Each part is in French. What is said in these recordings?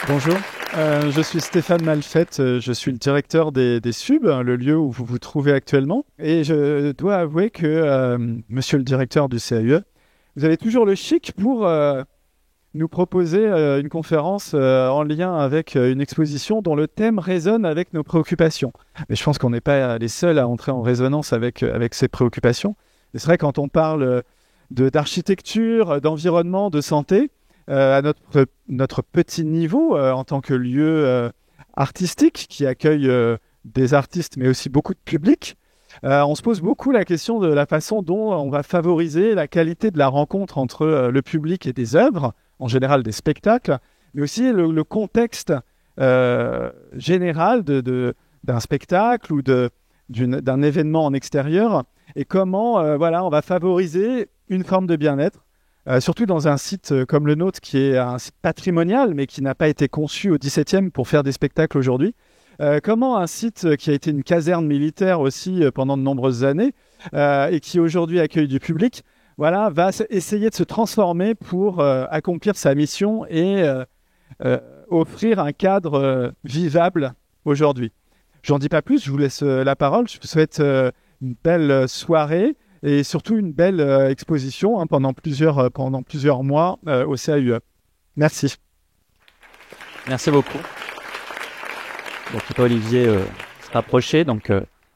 Bonjour, je suis Stéphane Malfette, je suis le directeur des SUB, le lieu où vous vous trouvez actuellement. Et je dois avouer que, monsieur le directeur du CAUE, vous avez toujours le chic pour nous proposer une conférence en lien avec une exposition dont le thème résonne avec nos préoccupations. Mais je pense qu'on n'est pas les seuls à entrer en résonance avec ces préoccupations. Et c'est vrai, quand on parle d'architecture, d'environnement, de santé, à notre petit niveau en tant que lieu artistique qui accueille des artistes mais aussi beaucoup de public, on se pose beaucoup la question de la façon dont on va favoriser la qualité de la rencontre entre le public et des œuvres, en général des spectacles, mais aussi le contexte général d'un spectacle ou d'un événement en extérieur, et comment on va favoriser une forme de bien-être. Surtout dans un site comme le nôtre, qui est un site patrimonial, mais qui n'a pas été conçu au XVIIe pour faire des spectacles aujourd'hui. Comment un site qui a été une caserne militaire aussi pendant de nombreuses années, et qui aujourd'hui accueille du public, va essayer de se transformer pour accomplir sa mission et offrir un cadre vivable aujourd'hui. J'en dis pas plus, je vous laisse la parole. Je vous souhaite une belle soirée et surtout une belle exposition pendant plusieurs mois au CAUE. Merci. Merci beaucoup. Donc, Olivier se rapprocher. Donc,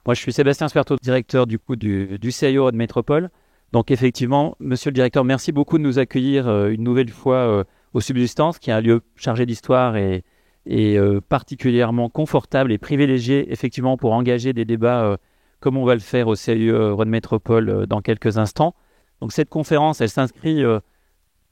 moi, je suis Sébastien Spertot, directeur du CAUE de Métropole. Donc, effectivement, monsieur le directeur, merci beaucoup de nous accueillir une nouvelle fois au Subsistance, qui est un lieu chargé d'histoire et particulièrement confortable et privilégié, effectivement, pour engager des débats comme on va le faire au CAUE Rhône Métropole dans quelques instants. Donc cette conférence, elle s'inscrit,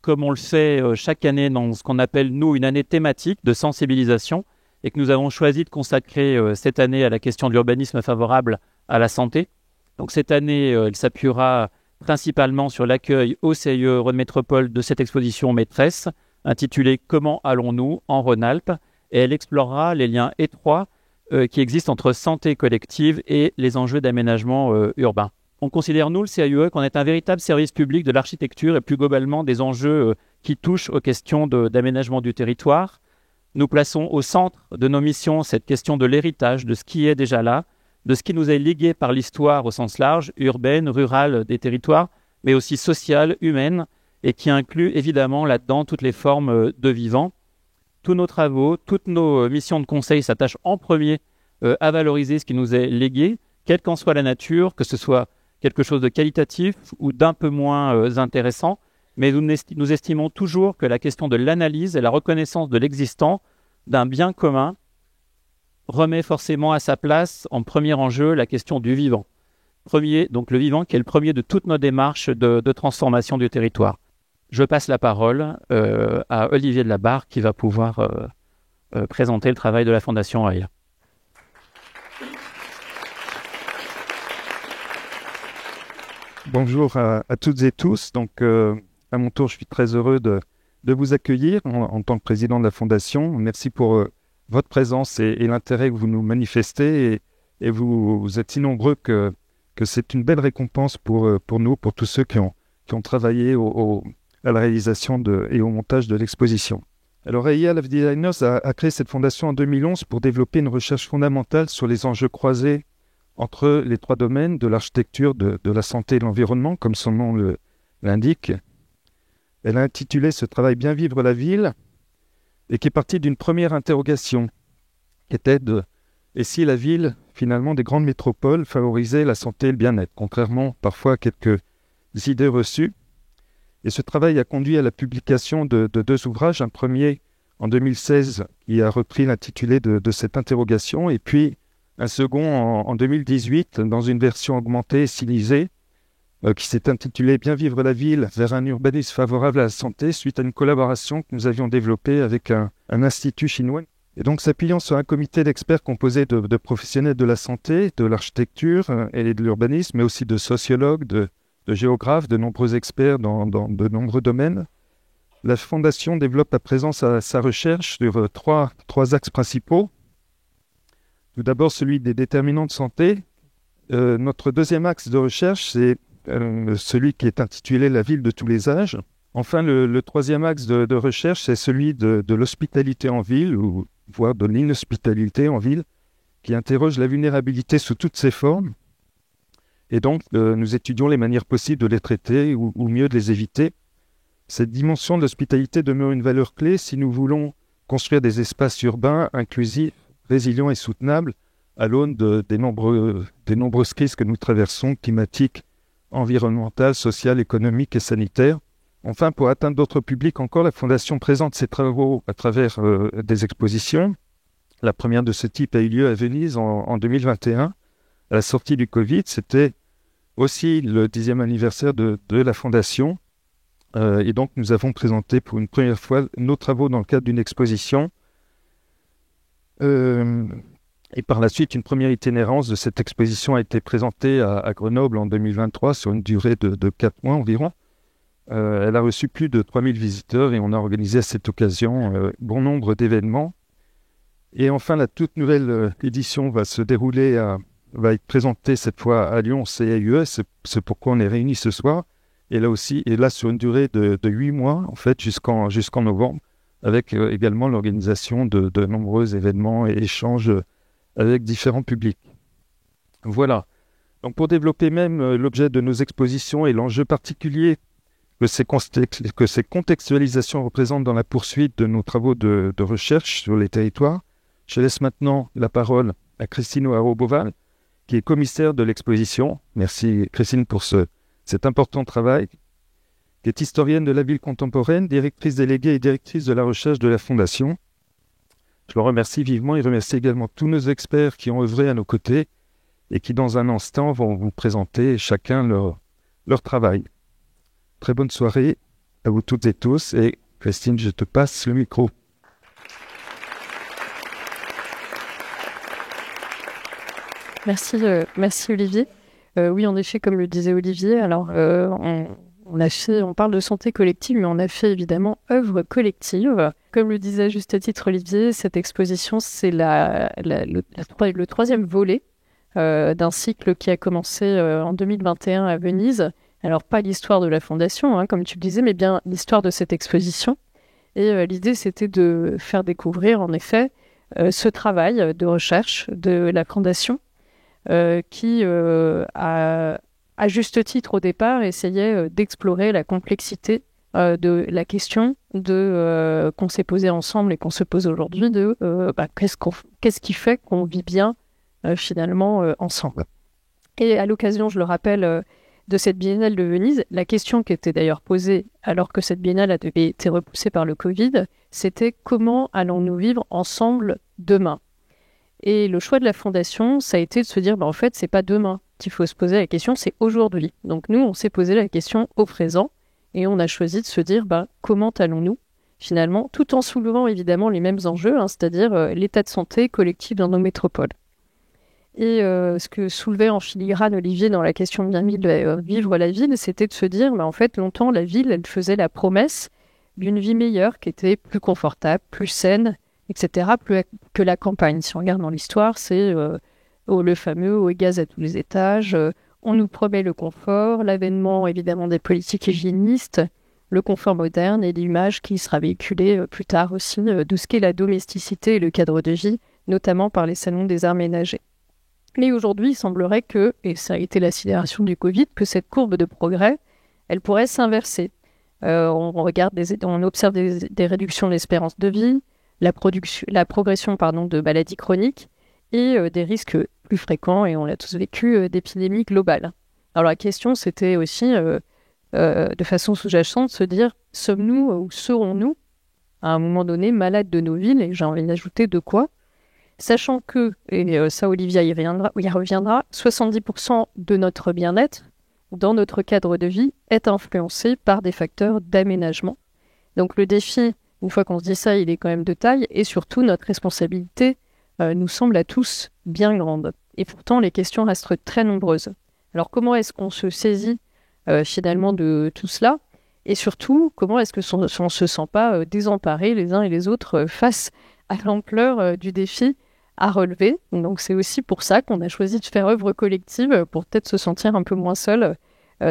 comme on le fait chaque année, dans ce qu'on appelle, nous, une année thématique de sensibilisation, et que nous avons choisi de consacrer cette année à la question de l'urbanisme favorable à la santé. Donc cette année, elle s'appuiera principalement sur l'accueil au CAUE Rhône Métropole de cette exposition maîtresse, intitulée « Comment allons-nous en Rhône-Alpes ?» et elle explorera les liens étroits qui existent entre santé collective et les enjeux d'aménagement urbain. On considère, nous, le CAUE, qu'on est un véritable service public de l'architecture et plus globalement des enjeux qui touchent aux questions d'aménagement du territoire. Nous plaçons au centre de nos missions cette question de l'héritage, de ce qui est déjà là, de ce qui nous est légué par l'histoire au sens large, urbaine, rurale des territoires, mais aussi sociale, humaine, et qui inclut évidemment là-dedans toutes les formes de vivant. Tous nos travaux, toutes nos missions de conseil s'attachent en premier à valoriser ce qui nous est légué, quelle qu'en soit la nature, que ce soit quelque chose de qualitatif ou d'un peu moins intéressant, mais nous estimons toujours que la question de l'analyse et la reconnaissance de l'existant d'un bien commun remet forcément à sa place en premier enjeu la question du vivant. Donc le vivant qui est le premier de toutes nos démarches de transformation du territoire. Je passe la parole à Olivier de la Barre qui va pouvoir présenter le travail de la Fondation AIA. Bonjour à toutes et tous. Donc, à mon tour, je suis très heureux de vous accueillir en tant que président de la Fondation. Merci pour votre présence et l'intérêt que vous nous manifestez. Et vous êtes si nombreux que c'est une belle récompense pour nous, pour tous ceux qui ont travaillé à la réalisation et au montage de l'exposition. Alors, AIA Life Designers a créé cette fondation en 2011 pour développer une recherche fondamentale sur les enjeux croisés entre les trois domaines de l'architecture, de la santé et de l'environnement, comme son nom l'indique. Elle a intitulé ce travail « Bien vivre la ville » et qui est partie d'une première interrogation qui était et si la ville, finalement, des grandes métropoles favorisait la santé et le bien-être, contrairement parfois à quelques idées reçues. Et ce travail a conduit à la publication de deux ouvrages, un premier en 2016 qui a repris l'intitulé de cette interrogation, et puis un second en 2018 dans une version augmentée et stylisée qui s'est intitulé « Bien vivre la ville vers un urbanisme favorable à la santé » suite à une collaboration que nous avions développée avec un institut chinois. Et donc s'appuyant sur un comité d'experts composé de professionnels de la santé, de l'architecture et de l'urbanisme, mais aussi de sociologues, de géographes, de nombreux experts dans de nombreux domaines, la Fondation développe à présent sa recherche sur trois axes principaux. Tout d'abord, celui des déterminants de santé. Notre deuxième axe de recherche, c'est celui qui est intitulé « La ville de tous les âges ». Enfin, le troisième axe de recherche, c'est celui de l'hospitalité en ville, ou voire de l'inhospitalité en ville, qui interroge la vulnérabilité sous toutes ses formes. Et donc, nous étudions les manières possibles de les traiter ou mieux de les éviter. Cette dimension de l'hospitalité demeure une valeur clé si nous voulons construire des espaces urbains inclusifs, résilients et soutenables à l'aune des nombreuses crises que nous traversons, climatiques, environnementales, sociales, économiques et sanitaires. Enfin, pour atteindre d'autres publics encore, la Fondation présente ses travaux à travers des expositions. La première de ce type a eu lieu à Venise en 2021. À la sortie du Covid, c'était aussi le 10e anniversaire de la Fondation. Et donc, nous avons présenté pour une première fois nos travaux dans le cadre d'une exposition. Et par la suite, une première itinérance de cette exposition a été présentée à Grenoble en 2023 sur une durée de 4 mois environ. Elle a reçu plus de 3000 visiteurs et on a organisé à cette occasion bon nombre d'événements. Et enfin, la toute nouvelle édition va être présentée cette fois à Lyon au CAUE. C'est pourquoi on est réunis ce soir. Et là sur une durée de 8 mois, en fait, jusqu'en novembre, avec également l'organisation de nombreux événements et échanges avec différents publics. Voilà. Donc pour développer même l'objet de nos expositions et l'enjeu particulier que ces contextualisations représentent dans la poursuite de nos travaux de recherche sur les territoires, je laisse maintenant la parole à Christine O'Haraud-Beauval, qui est commissaire de l'exposition. Merci Christine pour cet important travail, qui est historienne de la ville contemporaine, directrice déléguée et directrice de la recherche de la Fondation. Je le remercie vivement et remercie également tous nos experts qui ont œuvré à nos côtés et qui, dans un instant, vont vous présenter chacun leur travail. Très bonne soirée à vous toutes et tous. Et Christine, je te passe le micro. Merci Olivier. Oui, en effet, comme le disait Olivier, alors on parle de santé collective, mais on a fait évidemment œuvre collective. Comme le disait juste à titre Olivier, cette exposition, c'est le troisième volet d'un cycle qui a commencé en 2021 à Venise. Alors, pas l'histoire de la Fondation, comme tu le disais, mais bien l'histoire de cette exposition. Et l'idée, c'était de faire découvrir, en effet, ce travail de recherche de la Fondation qui, à juste titre au départ, essayait d'explorer la complexité de la question qu'on s'est posée ensemble et qu'on se pose aujourd'hui de qu'est-ce qui fait qu'on vit bien finalement ensemble. Et à l'occasion, je le rappelle, de cette biennale de Venise, la question qui était d'ailleurs posée alors que cette biennale avait été repoussée par le Covid, c'était comment allons-nous vivre ensemble demain ? Et le choix de la Fondation, ça a été de se dire, en fait, c'est pas demain qu'il faut se poser la question, c'est aujourd'hui. Donc nous, on s'est posé la question au présent et on a choisi de se dire, comment allons-nous finalement, tout en soulevant évidemment les mêmes enjeux, c'est-à-dire l'état de santé collectif dans nos métropoles. Et ce que soulevait en filigrane Olivier dans la question de bien vivre la ville, c'était de se dire, en fait, longtemps, la ville, elle faisait la promesse d'une vie meilleure, qui était plus confortable, plus saine, etc., plus que la campagne. Si on regarde dans l'histoire, c'est le fameux eau et gaz à tous les étages, on nous promet le confort, l'avènement évidemment des politiques hygiénistes, le confort moderne et l'image qui sera véhiculée plus tard aussi de ce qu'est la domesticité et le cadre de vie, notamment par les salons des arts ménagers. Mais aujourd'hui, il semblerait que, et ça a été la sidération du Covid, que cette courbe de progrès, elle pourrait s'inverser. On observe des réductions de l'espérance de vie, la progression de maladies chroniques et des risques plus fréquents, et on l'a tous vécu, d'épidémies globales. Alors la question, c'était aussi, de façon sous-jacente, de se dire, sommes-nous ou serons-nous, à un moment donné, malades de nos villes, et j'ai envie d'ajouter de quoi ? Sachant que, et ça Olivia y reviendra, 70% de notre bien-être, dans notre cadre de vie, est influencé par des facteurs d'aménagement. Donc le défi, une fois qu'on se dit ça, il est quand même de taille, et surtout notre responsabilité nous semble à tous bien grande. Et pourtant, les questions restent très nombreuses. Alors comment est-ce qu'on se saisit finalement de tout cela ? Et surtout, comment est-ce qu'on ne se sent pas désemparés les uns et les autres face à l'ampleur du défi à relever. Donc c'est aussi pour ça qu'on a choisi de faire œuvre collective, pour peut-être se sentir un peu moins seul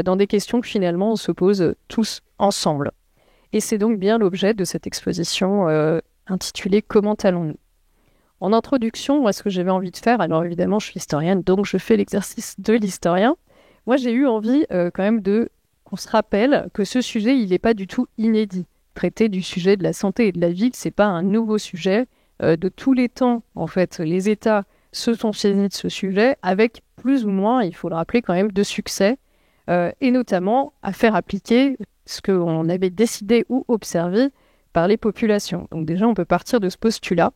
dans des questions que finalement on se pose tous ensemble. Et c'est donc bien l'objet de cette exposition intitulée « Comment allons-nous ?» En introduction, moi, ce que j'avais envie de faire, alors évidemment, je suis historienne, donc je fais l'exercice de l'historien. Moi, j'ai eu envie quand même qu'on se rappelle que ce sujet, il n'est pas du tout inédit. Traiter du sujet de la santé et de la ville, c'est pas un nouveau sujet. De tous les temps, en fait, les États se sont saisis de ce sujet avec plus ou moins, il faut le rappeler quand même, de succès, et notamment à faire appliquer ce qu'on avait décidé ou observé par les populations. Donc déjà, on peut partir de ce postulat.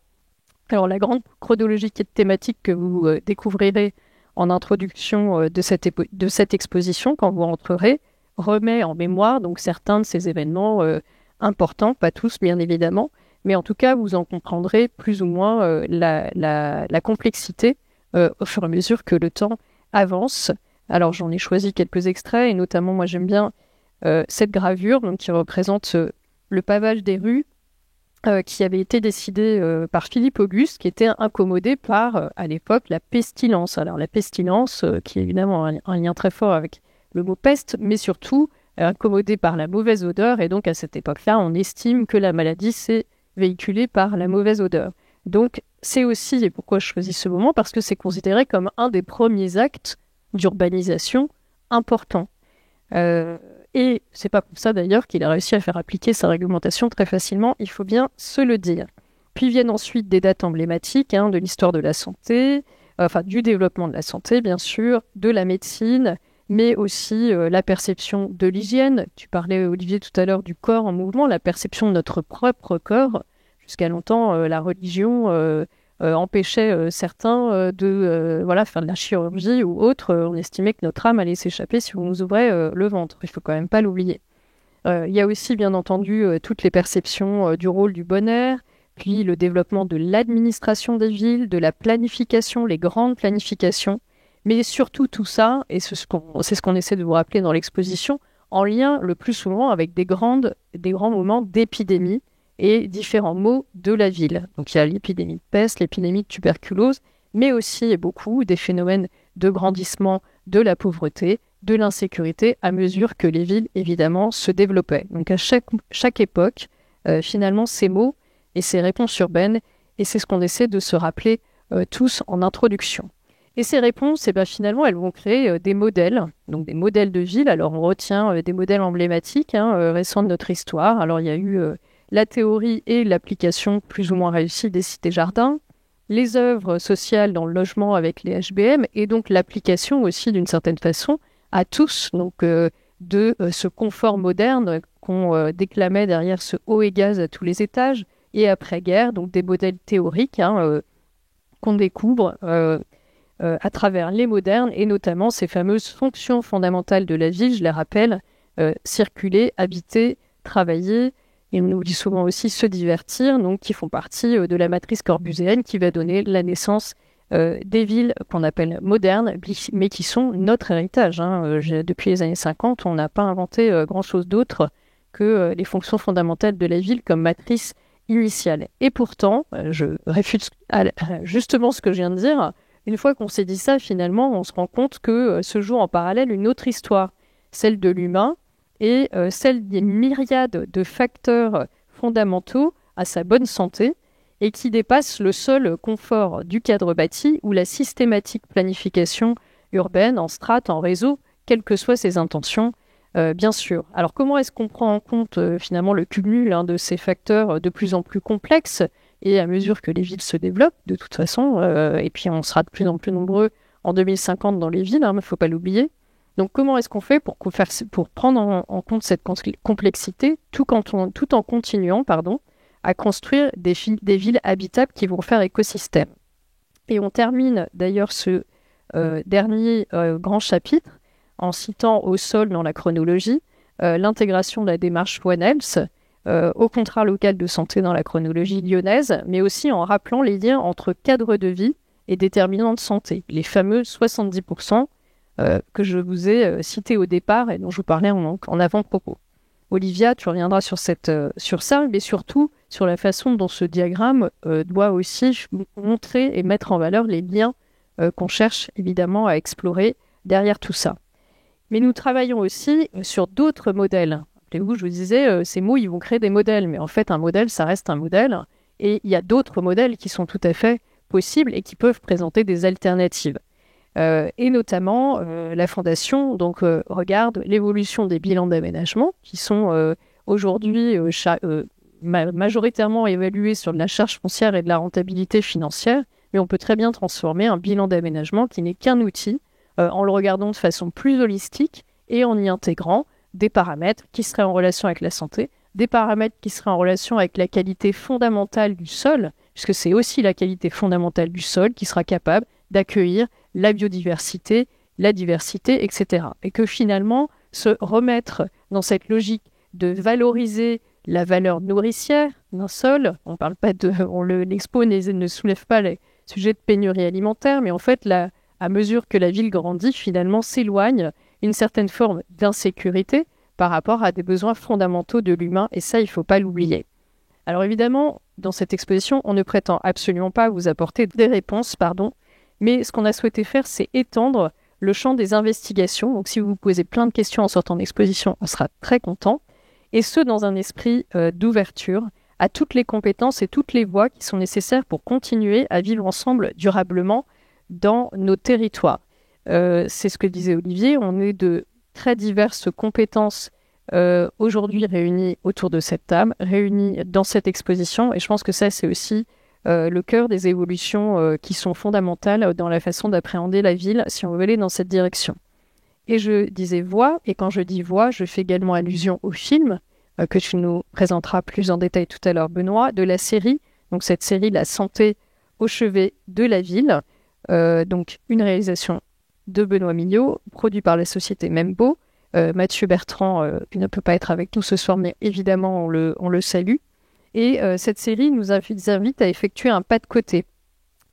Alors, la grande chronologie thématique que vous découvrirez en introduction de cette exposition, quand vous rentrerez, remet en mémoire donc certains de ces événements importants, pas tous bien évidemment, mais en tout cas, vous en comprendrez plus ou moins la complexité au fur et à mesure que le temps avance. Alors, j'en ai choisi quelques extraits, et notamment, moi, j'aime bien cette gravure donc, qui représente le pavage des rues, qui avait été décidé par Philippe Auguste, qui était incommodé par, à l'époque, la pestilence. Alors la pestilence, qui est évidemment un lien très fort avec le mot peste, mais surtout incommodé par la mauvaise odeur. Et donc à cette époque-là, on estime que la maladie s'est véhiculée par la mauvaise odeur. Donc c'est aussi, et pourquoi je choisis ce moment, parce que c'est considéré comme un des premiers actes d'urbanisation importants. Et c'est pas pour ça d'ailleurs qu'il a réussi à faire appliquer sa réglementation très facilement, il faut bien se le dire. Puis viennent ensuite des dates emblématiques de l'histoire de la santé, du développement de la santé bien sûr, de la médecine, mais aussi la perception de l'hygiène. Tu parlais Olivier tout à l'heure du corps en mouvement, la perception de notre propre corps. Jusqu'à longtemps, la religion empêchait certains de faire de la chirurgie ou autre. On estimait que notre âme allait s'échapper si on nous ouvrait le ventre. Il ne faut quand même pas l'oublier. Il y a aussi, bien entendu, toutes les perceptions du rôle du bon air, puis le développement de l'administration des villes, de la planification, les grandes planifications, mais surtout tout ça, et c'est ce qu'on essaie de vous rappeler dans l'exposition, en lien le plus souvent avec des grands moments d'épidémie, et différents maux de la ville. Donc il y a l'épidémie de peste, l'épidémie de tuberculose, mais aussi et beaucoup des phénomènes de grandissement de la pauvreté, de l'insécurité, à mesure que les villes, évidemment, se développaient. Donc à chaque époque, finalement, ces mots et ces réponses urbaines, et c'est ce qu'on essaie de se rappeler tous en introduction. Et ces réponses, finalement, elles vont créer des modèles, donc des modèles de ville. Alors on retient des modèles emblématiques récents de notre histoire. Alors il y a eu la théorie et l'application plus ou moins réussie des cités-jardins, les œuvres sociales dans le logement avec les HBM, et donc l'application aussi d'une certaine façon à tous donc, de ce confort moderne qu'on déclamait derrière ce haut et gaz à tous les étages, et après-guerre, donc des modèles théoriques qu'on découvre à travers les modernes, et notamment ces fameuses fonctions fondamentales de la ville, je les rappelle, circuler, habiter, travailler, et on oublie souvent aussi se divertir, donc qui font partie de la matrice corbusienne qui va donner la naissance des villes qu'on appelle modernes, mais qui sont notre héritage. Depuis les années 50, on n'a pas inventé grand-chose d'autre que les fonctions fondamentales de la ville comme matrice initiale. Et pourtant, je réfute justement ce que je viens de dire, une fois qu'on s'est dit ça, finalement, on se rend compte que se joue en parallèle une autre histoire, celle de l'humain, et celle des myriades de facteurs fondamentaux à sa bonne santé et qui dépassent le seul confort du cadre bâti ou la systématique planification urbaine en strates, en réseau, quelles que soient ses intentions, bien sûr. Alors comment est-ce qu'on prend en compte finalement le cumul de ces facteurs de plus en plus complexes et à mesure que les villes se développent, de toute façon, et puis on sera de plus en plus nombreux en 2050 dans les villes, il ne faut pas l'oublier. Donc, comment est-ce qu'on fait pour prendre en compte cette complexité tout en continuant à construire des villes habitables qui vont faire écosystème. Et on termine d'ailleurs ce dernier grand chapitre en citant au sol dans la chronologie l'intégration de la démarche One Health au contrat local de santé dans la chronologie lyonnaise, mais aussi en rappelant les liens entre cadre de vie et déterminants de santé, les fameux 70%, que je vous ai cité au départ et dont je vous parlais en avant-propos. Olivia, tu reviendras sur ça, mais surtout sur la façon dont ce diagramme doit aussi montrer et mettre en valeur les liens qu'on cherche évidemment à explorer derrière tout ça. Mais nous travaillons aussi sur d'autres modèles Rappelez-vous, je vous disais, ces mots, ils vont créer des modèles. Mais en fait, un modèle, ça reste un modèle. Et il y a d'autres modèles qui sont tout à fait possibles et qui peuvent présenter des alternatives. Et notamment, la Fondation regarde l'évolution des bilans d'aménagement qui sont aujourd'hui majoritairement évalués sur de la charge foncière et de la rentabilité financière. Mais on peut très bien transformer un bilan d'aménagement qui n'est qu'un outil en le regardant de façon plus holistique et en y intégrant des paramètres qui seraient en relation avec la santé, des paramètres qui seraient en relation avec la qualité fondamentale du sol, puisque c'est aussi la qualité fondamentale du sol qui sera capable d'accueillir la biodiversité, la diversité, etc. Et que finalement, se remettre dans cette logique de valoriser la valeur nourricière d'un sol, l'expo ne soulève pas les sujets de pénurie alimentaire, mais en fait, à mesure que la ville grandit, finalement s'éloigne une certaine forme d'insécurité par rapport à des besoins fondamentaux de l'humain, et ça, il ne faut pas l'oublier. Alors évidemment, dans cette exposition, on ne prétend absolument pas vous apporter des réponses, mais ce qu'on a souhaité faire, c'est étendre le champ des investigations. Donc si vous vous posez plein de questions en sortant d'exposition, on sera très content, et ce, dans un esprit d'ouverture à toutes les compétences et toutes les voies qui sont nécessaires pour continuer à vivre ensemble durablement dans nos territoires. C'est ce que disait Olivier, on est de très diverses compétences aujourd'hui réunies autour de cette table, réunies dans cette exposition, et je pense que ça, c'est aussi le cœur des évolutions qui sont fondamentales dans la façon d'appréhender la ville, si on veut aller dans cette direction. Et je disais voix, et quand je dis voix, je fais également allusion au film que tu nous présenteras plus en détail tout à l'heure, Benoît, de la série, donc cette série La santé au chevet de la ville, donc une réalisation de Benoît Mignot, produit par la société Membo. Mathieu Bertrand ne peut pas être avec nous ce soir, mais évidemment on le salue. Et cette série nous invite à effectuer un pas de côté.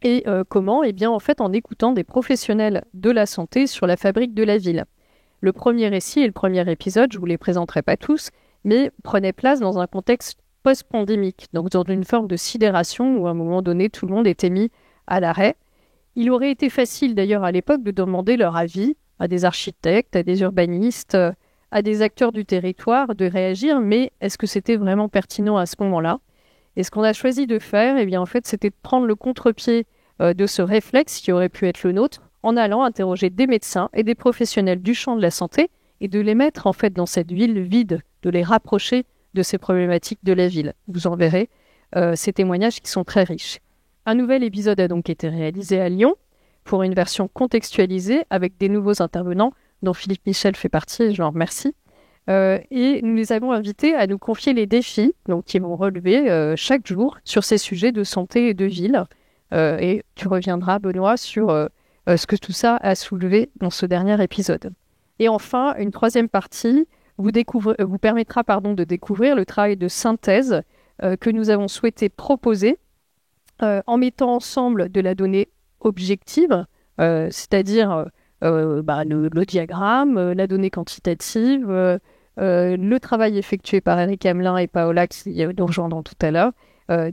Et comment ? Eh bien, en fait, en écoutant des professionnels de la santé sur la fabrique de la ville. Le premier récit et le premier épisode, je ne vous les présenterai pas tous, mais prenaient place dans un contexte post-pandémique, donc dans une forme de sidération où à un moment donné, tout le monde était mis à l'arrêt. Il aurait été facile d'ailleurs à l'époque de demander leur avis à des architectes, à des urbanistes, à des acteurs du territoire de réagir, mais est-ce que c'était vraiment pertinent à ce moment-là ? Et ce qu'on a choisi de faire, eh bien, en fait, c'était de prendre le contre-pied de ce réflexe qui aurait pu être le nôtre en allant interroger des médecins et des professionnels du champ de la santé et de les mettre en fait dans cette ville vide, de les rapprocher de ces problématiques de la ville. Vous en verrez ces témoignages qui sont très riches. Un nouvel épisode a donc été réalisé à Lyon pour une version contextualisée avec des nouveaux intervenants dont Philippe Michel fait partie, et je l'en remercie. Et nous les avons invités à nous confier les défis qu'ils vont relever chaque jour sur ces sujets de santé et de ville. Et tu reviendras, Benoît, sur ce que tout ça a soulevé dans ce dernier épisode. Et enfin, une troisième partie vous permettra de découvrir le travail de synthèse que nous avons souhaité proposer en mettant ensemble de la donnée objective, c'est-à-dire le diagramme, la donnée quantitative, le travail effectué par Eric Hamelin et Paola, qui nous rejoindront tout à l'heure,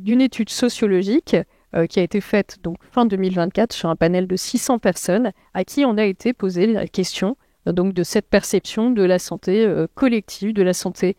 d'une étude sociologique qui a été faite donc fin 2024 sur un panel de 600 personnes à qui on a été posé la question donc de cette perception de la santé collective, de la santé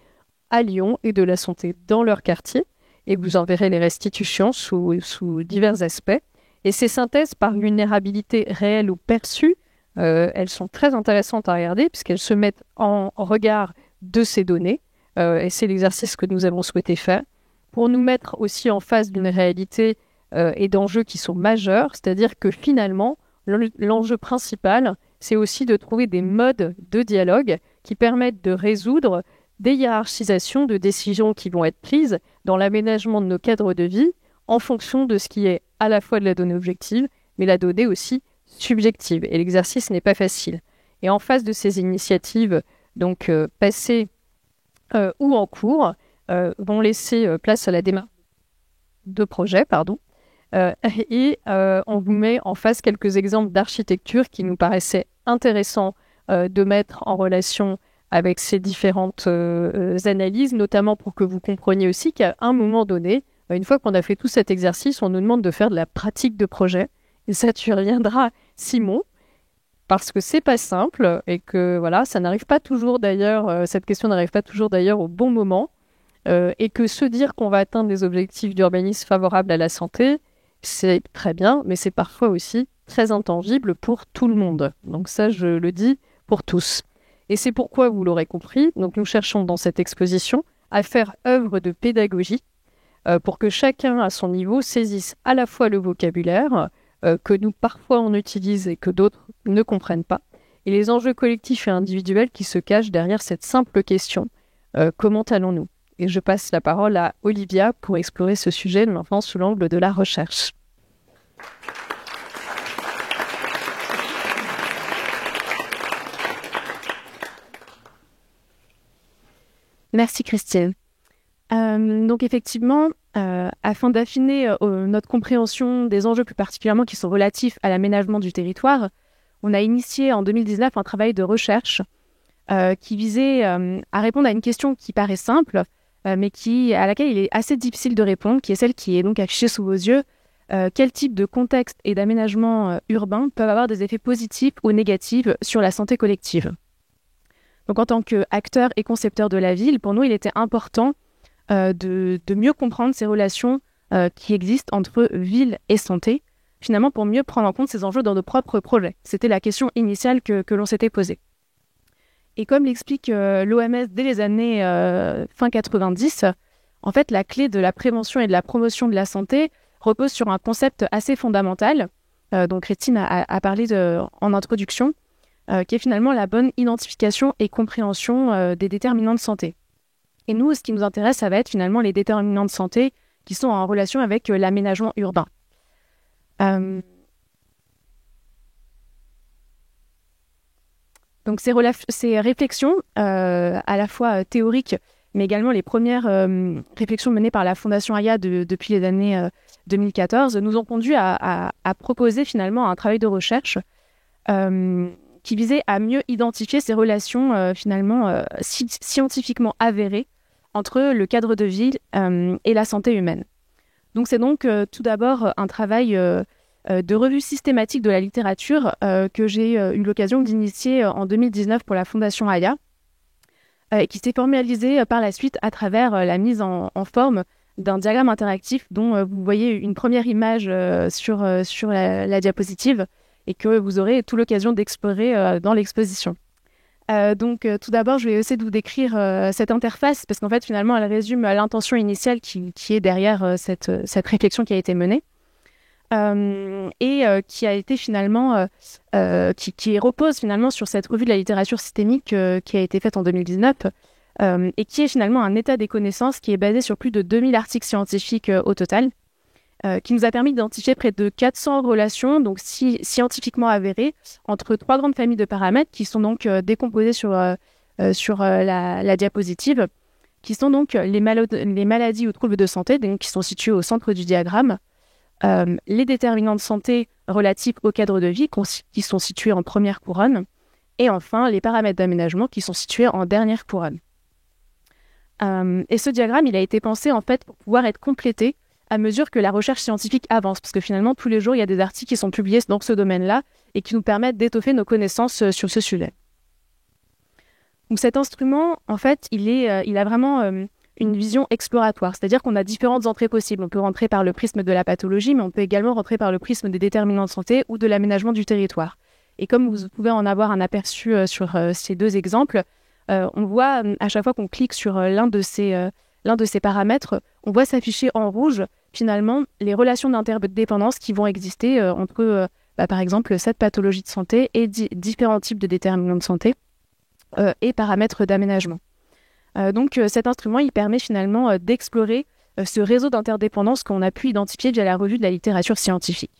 à Lyon et de la santé dans leur quartier. Et vous en verrez les restitutions sous divers aspects. Et ces synthèses par vulnérabilité réelle ou perçue, elles sont très intéressantes à regarder puisqu'elles se mettent en regard de ces données. Et c'est l'exercice que nous avons souhaité faire pour nous mettre aussi en face d'une réalité et d'enjeux qui sont majeurs. C'est-à-dire que finalement, l'enjeu principal, c'est aussi de trouver des modes de dialogue qui permettent de résoudre des hiérarchisations de décisions qui vont être prises dans l'aménagement de nos cadres de vie en fonction de ce qui est à la fois de la donnée objective, mais la donnée aussi subjective. Et l'exercice n'est pas facile. Et en face de ces initiatives, donc passées ou en cours, vont laisser place à la démarche de projet, et on vous met en face quelques exemples d'architecture qui nous paraissaient intéressants de mettre en relation avec ces différentes analyses, notamment pour que vous compreniez aussi qu'à un moment donné, une fois qu'on a fait tout cet exercice, on nous demande de faire de la pratique de projet. Et ça, tu y reviendras, Simon, parce que c'est pas simple et que voilà, ça n'arrive pas toujours d'ailleurs, cette question n'arrive pas toujours d'ailleurs au bon moment, et que se dire qu'on va atteindre des objectifs d'urbanisme favorables à la santé, c'est très bien, mais c'est parfois aussi très intangible pour tout le monde. Donc ça, je le dis pour tous. Et c'est pourquoi, vous l'aurez compris, donc nous cherchons dans cette exposition à faire œuvre de pédagogie pour que chacun à son niveau saisisse à la fois le vocabulaire que nous parfois on utilise et que d'autres ne comprennent pas, et les enjeux collectifs et individuels qui se cachent derrière cette simple question comment allons-nous? Et je passe la parole à Olivia pour explorer ce sujet de l'enfance sous l'angle de la recherche. Merci Christine. Donc effectivement, afin d'affiner notre compréhension des enjeux plus particulièrement qui sont relatifs à l'aménagement du territoire, on a initié en 2019 un travail de recherche qui visait à répondre à une question qui paraît simple, mais à laquelle il est assez difficile de répondre, qui est celle qui est donc affichée sous vos yeux. Quel type de contexte et d'aménagement urbain peuvent avoir des effets positifs ou négatifs sur la santé collective? Donc en tant qu'acteur et concepteur de la ville, pour nous, il était important de mieux comprendre ces relations qui existent entre ville et santé, finalement pour mieux prendre en compte ces enjeux dans nos propres projets. C'était la question initiale que l'on s'était posée. Et comme l'explique l'OMS dès les années fin 90, en fait, la clé de la prévention et de la promotion de la santé repose sur un concept assez fondamental, dont Christine a parlé en introduction, qui est finalement la bonne identification et compréhension des déterminants de santé. Et nous, ce qui nous intéresse, ça va être finalement les déterminants de santé qui sont en relation avec l'aménagement urbain. Donc ces réflexions, à la fois théoriques, mais également les premières réflexions menées par la Fondation Aya depuis les années 2014, nous ont conduit à proposer finalement un travail de recherche qui visait à mieux identifier ces relations scientifiquement avérées entre le cadre de ville et la santé humaine. Donc c'est donc tout d'abord un travail de revue systématique de la littérature que j'ai eu l'occasion d'initier en 2019 pour la Fondation Aya, qui s'est formalisé par la suite à travers la mise en forme d'un diagramme interactif dont vous voyez une première image sur la diapositive et que vous aurez toute l'occasion d'explorer dans l'exposition. Donc tout d'abord, je vais essayer de vous décrire cette interface parce qu'en fait, finalement, elle résume l'intention initiale qui est derrière cette réflexion qui a été menée. Et qui a été finalement qui repose finalement sur cette revue de la littérature systémique qui a été faite en 2019 et qui est finalement un état des connaissances qui est basé sur plus de 2000 articles scientifiques au total, qui nous a permis d'identifier près de 400 relations donc scientifiquement avérées entre 3 grandes familles de paramètres qui sont donc décomposées sur la diapositive, qui sont donc les maladies ou troubles de santé, donc, qui sont situés au centre du diagramme, les déterminants de santé relatifs au cadre de vie qui sont situés en première couronne, et enfin les paramètres d'aménagement qui sont situés en dernière couronne. Et ce diagramme, il a été pensé en fait pour pouvoir être complété à mesure que la recherche scientifique avance, parce que finalement tous les jours il y a des articles qui sont publiés dans ce domaine-là et qui nous permettent d'étoffer nos connaissances sur ce sujet. Donc cet instrument, en fait, il a vraiment une vision exploratoire, c'est-à-dire qu'on a différentes entrées possibles. On peut rentrer par le prisme de la pathologie, mais on peut également rentrer par le prisme des déterminants de santé ou de l'aménagement du territoire. Et comme vous pouvez en avoir un aperçu sur ces 2 exemples, on voit à chaque fois qu'on clique sur l'un de ces paramètres, on voit s'afficher en rouge finalement les relations d'interdépendance qui vont exister entre, par exemple, cette pathologie de santé et différents types de déterminants de santé et paramètres d'aménagement. Donc cet instrument, il permet finalement d'explorer ce réseau d'interdépendance qu'on a pu identifier via la revue de la littérature scientifique.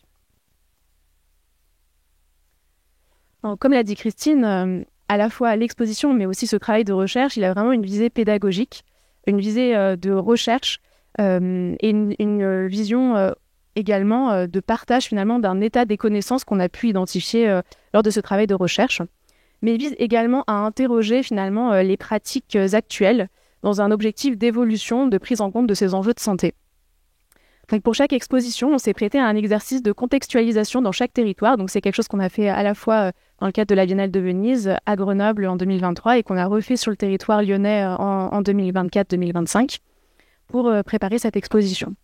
Alors, comme l'a dit Christine, à la fois l'exposition, mais aussi ce travail de recherche, il a vraiment une visée pédagogique, une visée de recherche et une vision également de partage finalement d'un état des connaissances qu'on a pu identifier lors de ce travail de recherche, mais il vise également à interroger finalement les pratiques actuelles dans un objectif d'évolution, de prise en compte de ces enjeux de santé. Donc pour chaque exposition, on s'est prêté à un exercice de contextualisation dans chaque territoire. Donc c'est quelque chose qu'on a fait à la fois dans le cadre de la Biennale de Venise, à Grenoble en 2023 et qu'on a refait sur le territoire lyonnais en 2024-2025 pour préparer cette exposition.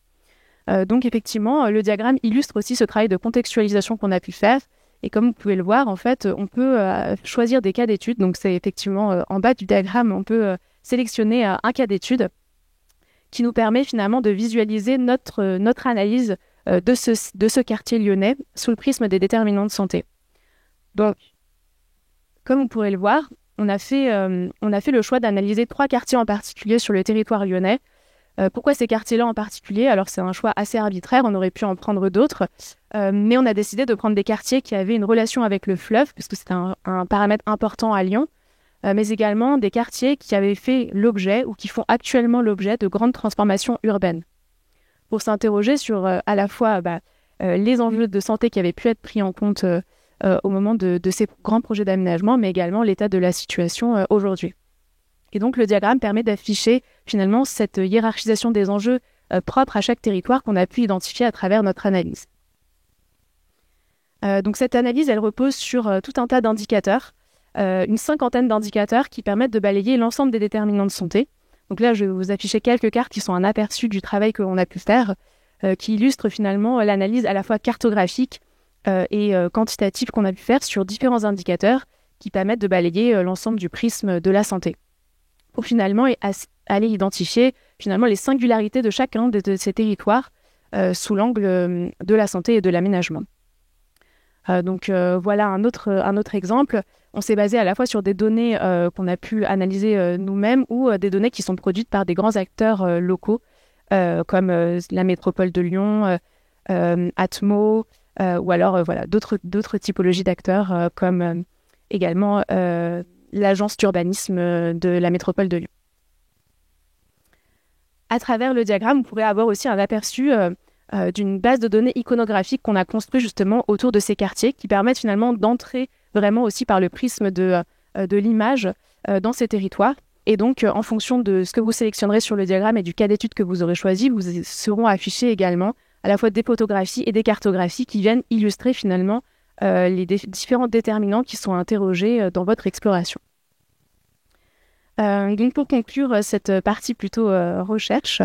Donc effectivement, le diagramme illustre aussi ce travail de contextualisation qu'on a pu faire. Et comme vous pouvez le voir, en fait, on peut choisir des cas d'études. Donc c'est effectivement en bas du diagramme, on peut sélectionner un cas d'étude qui nous permet finalement de visualiser notre analyse de ce quartier lyonnais sous le prisme des déterminants de santé. Donc, comme vous pourrez le voir, on a fait le choix d'analyser 3 quartiers en particulier sur le territoire lyonnais. Pourquoi ces quartiers-là en particulier? Alors, c'est un choix assez arbitraire, on aurait pu en prendre d'autres, mais on a décidé de prendre des quartiers qui avaient une relation avec le fleuve, puisque c'est un paramètre important à Lyon, mais également des quartiers qui avaient fait l'objet ou qui font actuellement l'objet de grandes transformations urbaines. Pour s'interroger sur à la fois les enjeux de santé qui avaient pu être pris en compte au moment de ces grands projets d'aménagement, mais également l'état de la situation aujourd'hui. Et donc le diagramme permet d'afficher finalement cette hiérarchisation des enjeux propres à chaque territoire qu'on a pu identifier à travers notre analyse. Donc cette analyse, elle repose sur tout un tas d'indicateurs, une 50aine d'indicateurs qui permettent de balayer l'ensemble des déterminants de santé. Donc là, je vais vous afficher quelques cartes qui sont un aperçu du travail que l'on a pu faire, qui illustrent finalement l'analyse à la fois cartographique et quantitative qu'on a pu faire sur différents indicateurs qui permettent de balayer l'ensemble du prisme de la santé, pour finalement aller identifier finalement les singularités de chacun de ces territoires sous l'angle de la santé et de l'aménagement. Donc voilà un autre exemple. On s'est basé à la fois sur des données qu'on a pu analyser nous-mêmes ou des données qui sont produites par des grands acteurs locaux comme la métropole de Lyon, Atmo, ou alors d'autres typologies d'acteurs comme également l'agence d'urbanisme de la métropole de Lyon. À travers le diagramme, vous pourrez avoir aussi un aperçu d'une base de données iconographique qu'on a construite justement autour de ces quartiers qui permettent finalement d'entrer vraiment aussi par le prisme de l'image dans ces territoires. Et donc, en fonction de ce que vous sélectionnerez sur le diagramme et du cas d'étude que vous aurez choisi, vous seront affichés également à la fois des photographies et des cartographies qui viennent illustrer finalement les différents déterminants qui sont interrogés dans votre exploration. Donc pour conclure cette partie plutôt recherche,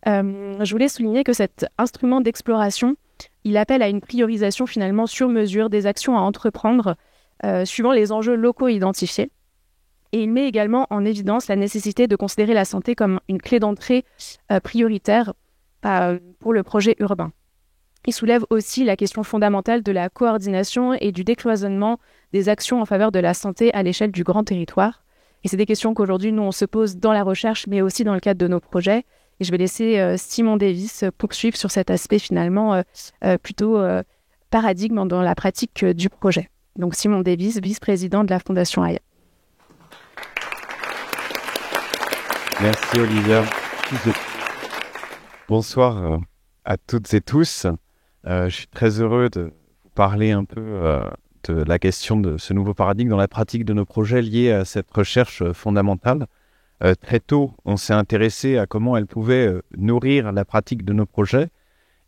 je voulais souligner que cet instrument d'exploration, il appelle à une priorisation finalement sur mesure des actions à entreprendre suivant les enjeux locaux identifiés. Et il met également en évidence la nécessité de considérer la santé comme une clé d'entrée prioritaire pour le projet urbain. Il soulève aussi la question fondamentale de la coordination et du décloisonnement des actions en faveur de la santé à l'échelle du grand territoire. Et c'est des questions qu'aujourd'hui, nous, on se pose dans la recherche, mais aussi dans le cadre de nos projets. Et je vais laisser Simon Davis poursuivre sur cet aspect finalement plutôt paradigme dans la pratique du projet. Donc Simon Davis, vice-président de la Fondation Aya. Merci Olivier. Bonsoir à toutes et tous. Je suis très heureux de vous parler un peu de la question de ce nouveau paradigme dans la pratique de nos projets liés à cette recherche fondamentale. Très tôt, on s'est intéressé à comment elle pouvait nourrir la pratique de nos projets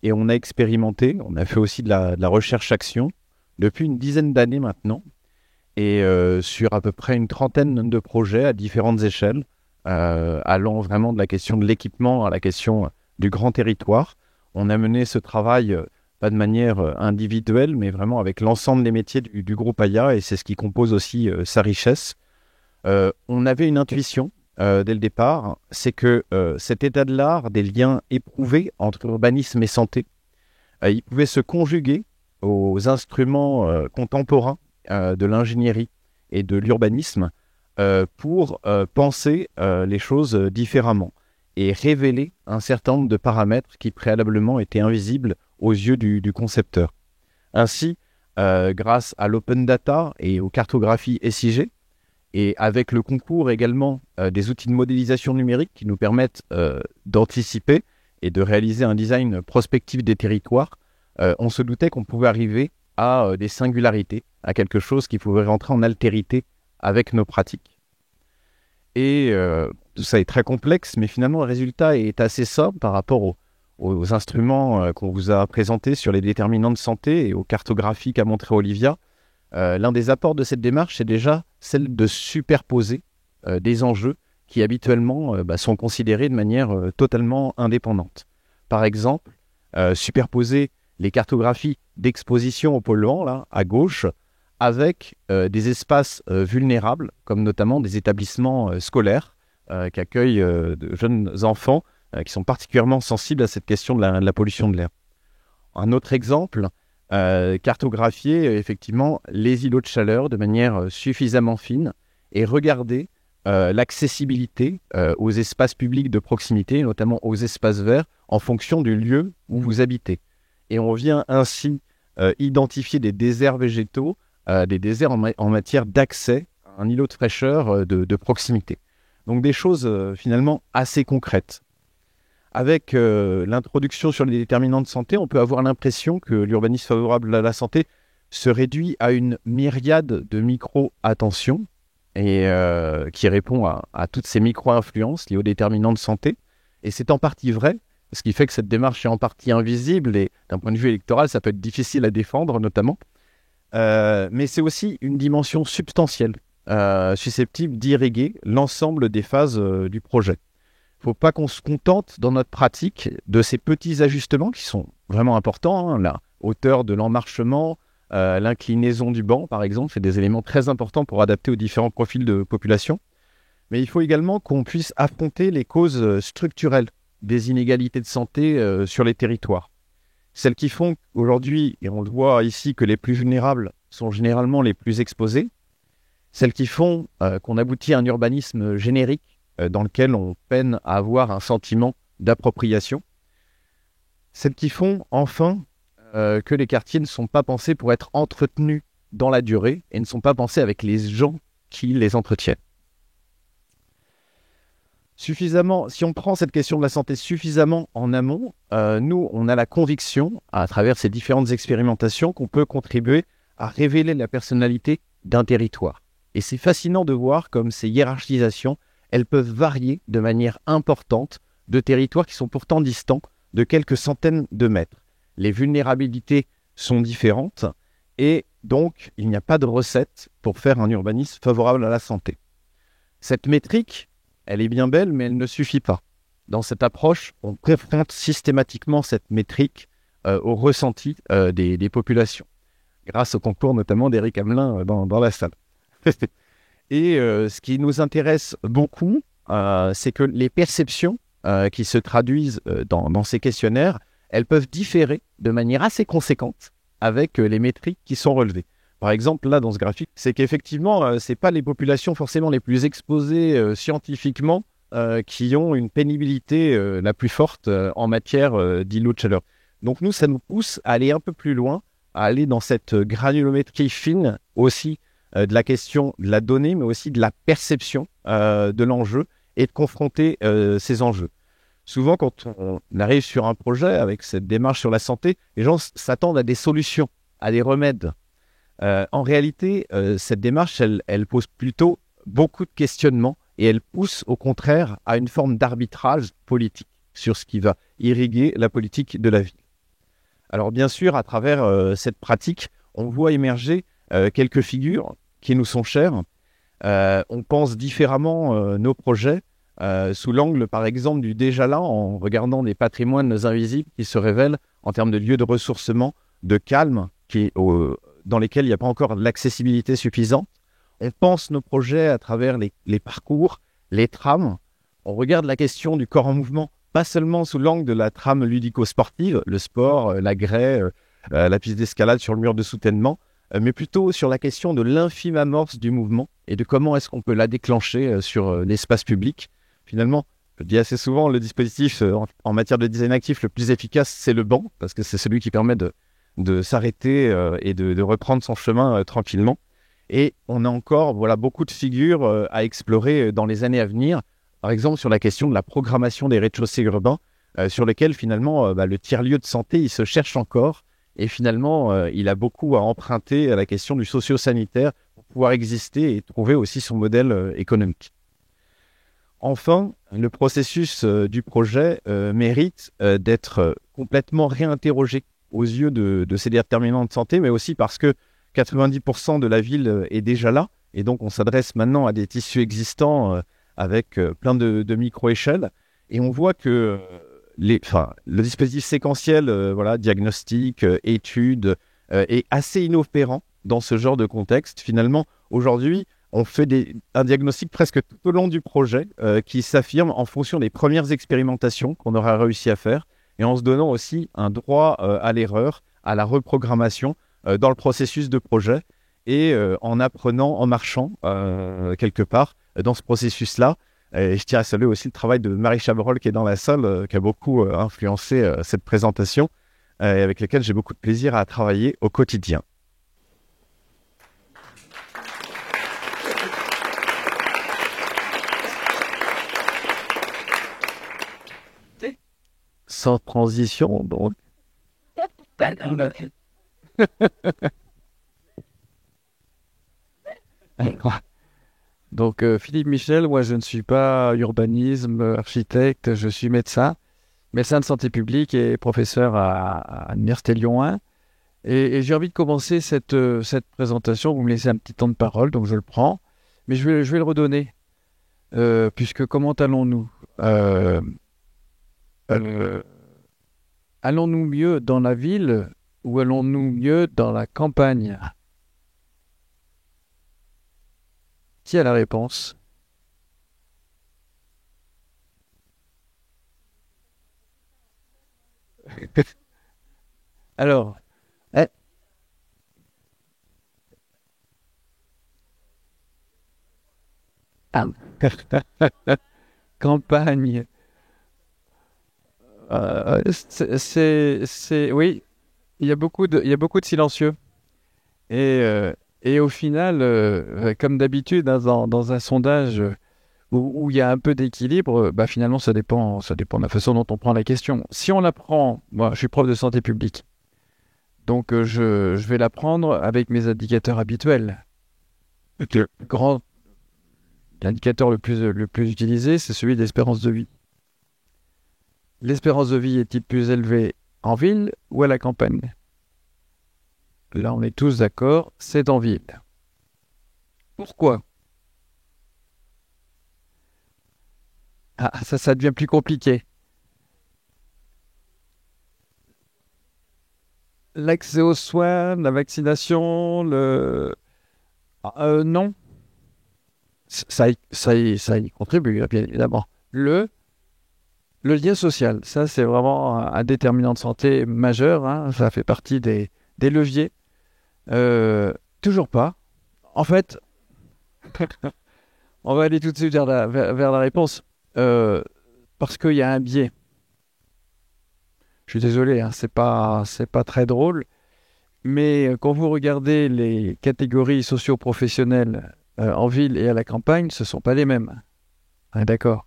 et on a expérimenté, on a fait aussi de la recherche-action depuis une dizaine d'années maintenant et sur à peu près une trentaine de projets à différentes échelles, allant vraiment de la question de l'équipement à la question du grand territoire. On a mené ce travail pas de manière individuelle, mais vraiment avec l'ensemble des métiers du groupe Aya, et c'est ce qui compose aussi sa richesse. On avait une intuition dès le départ, c'est que cet état de l'art, des liens éprouvés entre urbanisme et santé, il pouvait se conjuguer aux instruments contemporains de l'ingénierie et de l'urbanisme pour penser les choses différemment et révéler un certain nombre de paramètres qui préalablement étaient invisibles aux yeux du concepteur. Ainsi, grâce à l'open data et aux cartographies SIG, et avec le concours également des outils de modélisation numérique qui nous permettent d'anticiper et de réaliser un design prospectif des territoires, on se doutait qu'on pouvait arriver à des singularités, à quelque chose qui pouvait rentrer en altérité avec nos pratiques. Et tout ça est très complexe, mais finalement le résultat est assez simple par rapport aux instruments qu'on vous a présentés sur les déterminants de santé et aux cartographies qu'a montré Olivia, l'un des apports de cette démarche, c'est déjà celle de superposer des enjeux qui habituellement sont considérés de manière totalement indépendante. Par exemple, superposer les cartographies d'exposition au polluant, là, à gauche, avec des espaces vulnérables, comme notamment des établissements scolaires qui accueillent de jeunes enfants qui sont particulièrement sensibles à cette question de la pollution de l'air. Un autre exemple, cartographier effectivement les îlots de chaleur de manière suffisamment fine et regarder l'accessibilité aux espaces publics de proximité, notamment aux espaces verts, en fonction du lieu où vous habitez. Et on vient ainsi identifier des déserts végétaux, des déserts en matière d'accès à un îlot de fraîcheur de proximité. Donc des choses finalement assez concrètes. Avec l'introduction sur les déterminants de santé, on peut avoir l'impression que l'urbanisme favorable à la santé se réduit à une myriade de micro-attentions et qui répond à toutes ces micro-influences liées aux déterminants de santé. Et c'est en partie vrai, ce qui fait que cette démarche est en partie invisible et d'un point de vue électoral, ça peut être difficile à défendre notamment. Mais c'est aussi une dimension substantielle, susceptible d'irriguer l'ensemble des phases du projet. Il ne faut pas qu'on se contente dans notre pratique de ces petits ajustements qui sont vraiment importants, la hauteur de l'emmarchement, l'inclinaison du banc par exemple, c'est des éléments très importants pour adapter aux différents profils de population. Mais il faut également qu'on puisse affronter les causes structurelles des inégalités de santé sur les territoires. Celles qui font aujourd'hui, et on le voit ici, que les plus vulnérables sont généralement les plus exposés. Celles qui font qu'on aboutit à un urbanisme générique dans lequel on peine à avoir un sentiment d'appropriation. Celles qui font, enfin, que les quartiers ne sont pas pensés pour être entretenus dans la durée et ne sont pas pensés avec les gens qui les entretiennent. Si on prend cette question de la santé suffisamment en amont, nous, on a la conviction, à travers ces différentes expérimentations, qu'on peut contribuer à révéler la personnalité d'un territoire. Et c'est fascinant de voir comme ces hiérarchisations, elles peuvent varier de manière importante de territoires qui sont pourtant distants de quelques centaines de mètres. Les vulnérabilités sont différentes et donc il n'y a pas de recette pour faire un urbanisme favorable à la santé. Cette métrique, elle est bien belle, mais elle ne suffit pas. Dans cette approche, on confronte systématiquement cette métrique au ressenti des populations, grâce au concours notamment d'Éric Hamelin dans la salle. Et ce qui nous intéresse beaucoup, c'est que les perceptions qui se traduisent dans ces questionnaires, elles peuvent différer de manière assez conséquente avec les métriques qui sont relevées. Par exemple, là, dans ce graphique, c'est qu'effectivement, ce n'est pas les populations forcément les plus exposées scientifiquement qui ont une pénibilité la plus forte en matière d'îlots de chaleur. Donc nous, ça nous pousse à aller un peu plus loin, à aller dans cette granulométrie fine aussi de la question de la donnée, mais aussi de la perception de l'enjeu et de confronter ces enjeux. Souvent, quand on arrive sur un projet avec cette démarche sur la santé, les gens s'attendent à des solutions, à des remèdes. En réalité, cette démarche, elle pose plutôt beaucoup de questionnements et elle pousse au contraire à une forme d'arbitrage politique sur ce qui va irriguer la politique de la ville. Alors bien sûr, à travers cette pratique, on voit émerger quelques figures qui nous sont chères. On pense différemment nos projets sous l'angle, par exemple, du déjà là, en regardant des patrimoines invisibles qui se révèlent en termes de lieux de ressourcement, de calme, dans lesquels il n'y a pas encore l'accessibilité suffisante. On pense nos projets à travers les parcours, les trames. On regarde la question du corps en mouvement, pas seulement sous l'angle de la trame ludico-sportive, le sport, la graie, la piste d'escalade sur le mur de soutènement, mais plutôt sur la question de l'infime amorce du mouvement et de comment est-ce qu'on peut la déclencher sur l'espace public. Finalement, je dis assez souvent, le dispositif en matière de design actif le plus efficace, c'est le banc, parce que c'est celui qui permet de s'arrêter et de reprendre son chemin tranquillement. Et on a encore beaucoup de figures à explorer dans les années à venir, par exemple sur la question de la programmation des rez-de-chaussée urbains, sur lesquels finalement le tiers-lieu de santé, il se cherche encore, et finalement il a beaucoup à emprunter à la question du socio-sanitaire pour pouvoir exister et trouver aussi son modèle économique. Enfin, le processus du projet mérite d'être complètement réinterrogé aux yeux de ces déterminants de santé, mais aussi parce que 90% de la ville est déjà là, et donc on s'adresse maintenant à des tissus existants avec plein de micro-échelles, et on voit que le dispositif séquentiel, diagnostic, étude, est assez inopérant dans ce genre de contexte. Finalement, aujourd'hui, on fait un diagnostic presque tout au long du projet qui s'affirme en fonction des premières expérimentations qu'on aura réussi à faire et en se donnant aussi un droit à l'erreur, à la reprogrammation dans le processus de projet et en apprenant, en marchant quelque part dans ce processus-là. Et je tiens à saluer aussi le travail de Marie Chabrol qui est dans la salle, qui a beaucoup influencé cette présentation et avec laquelle j'ai beaucoup de plaisir à travailler au quotidien. Sans transition, donc. Donc, Philippe Michel, moi je ne suis pas urbanisme, architecte, je suis médecin de santé publique et professeur à l'Université Lyon 1. Et j'ai envie de commencer cette présentation. Vous me laissez un petit temps de parole, donc je le prends. Mais je vais le redonner, puisque comment allons-nous allons-nous mieux dans la ville ou allons-nous mieux dans la campagne? Qui a la réponse? Alors, campagne. Oui, il y a beaucoup de silencieux. Et au final, comme d'habitude, dans un sondage où il y a un peu d'équilibre, finalement, ça dépend de la façon dont on prend la question. Si on la prend, moi, je suis prof de santé publique, donc je vais la prendre avec mes indicateurs habituels. L'indicateur le plus utilisé, c'est celui de l'espérance de vie. L'espérance de vie est-il plus élevée en ville ou à la campagne? Là, on est tous d'accord, c'est en ville. Pourquoi? Ah, ça devient plus compliqué. L'accès aux soins, la vaccination, non. Ça y contribue, bien évidemment. Le lien social, ça, c'est vraiment un déterminant de santé majeur. Hein, ça fait partie des leviers. Toujours pas. En fait, on va aller tout de suite vers la réponse. Parce qu'il y a un biais. Je suis désolé, hein, c'est pas très drôle. Mais quand vous regardez les catégories socio-professionnelles en ville et à la campagne, ce ne sont pas les mêmes. On est d'accord.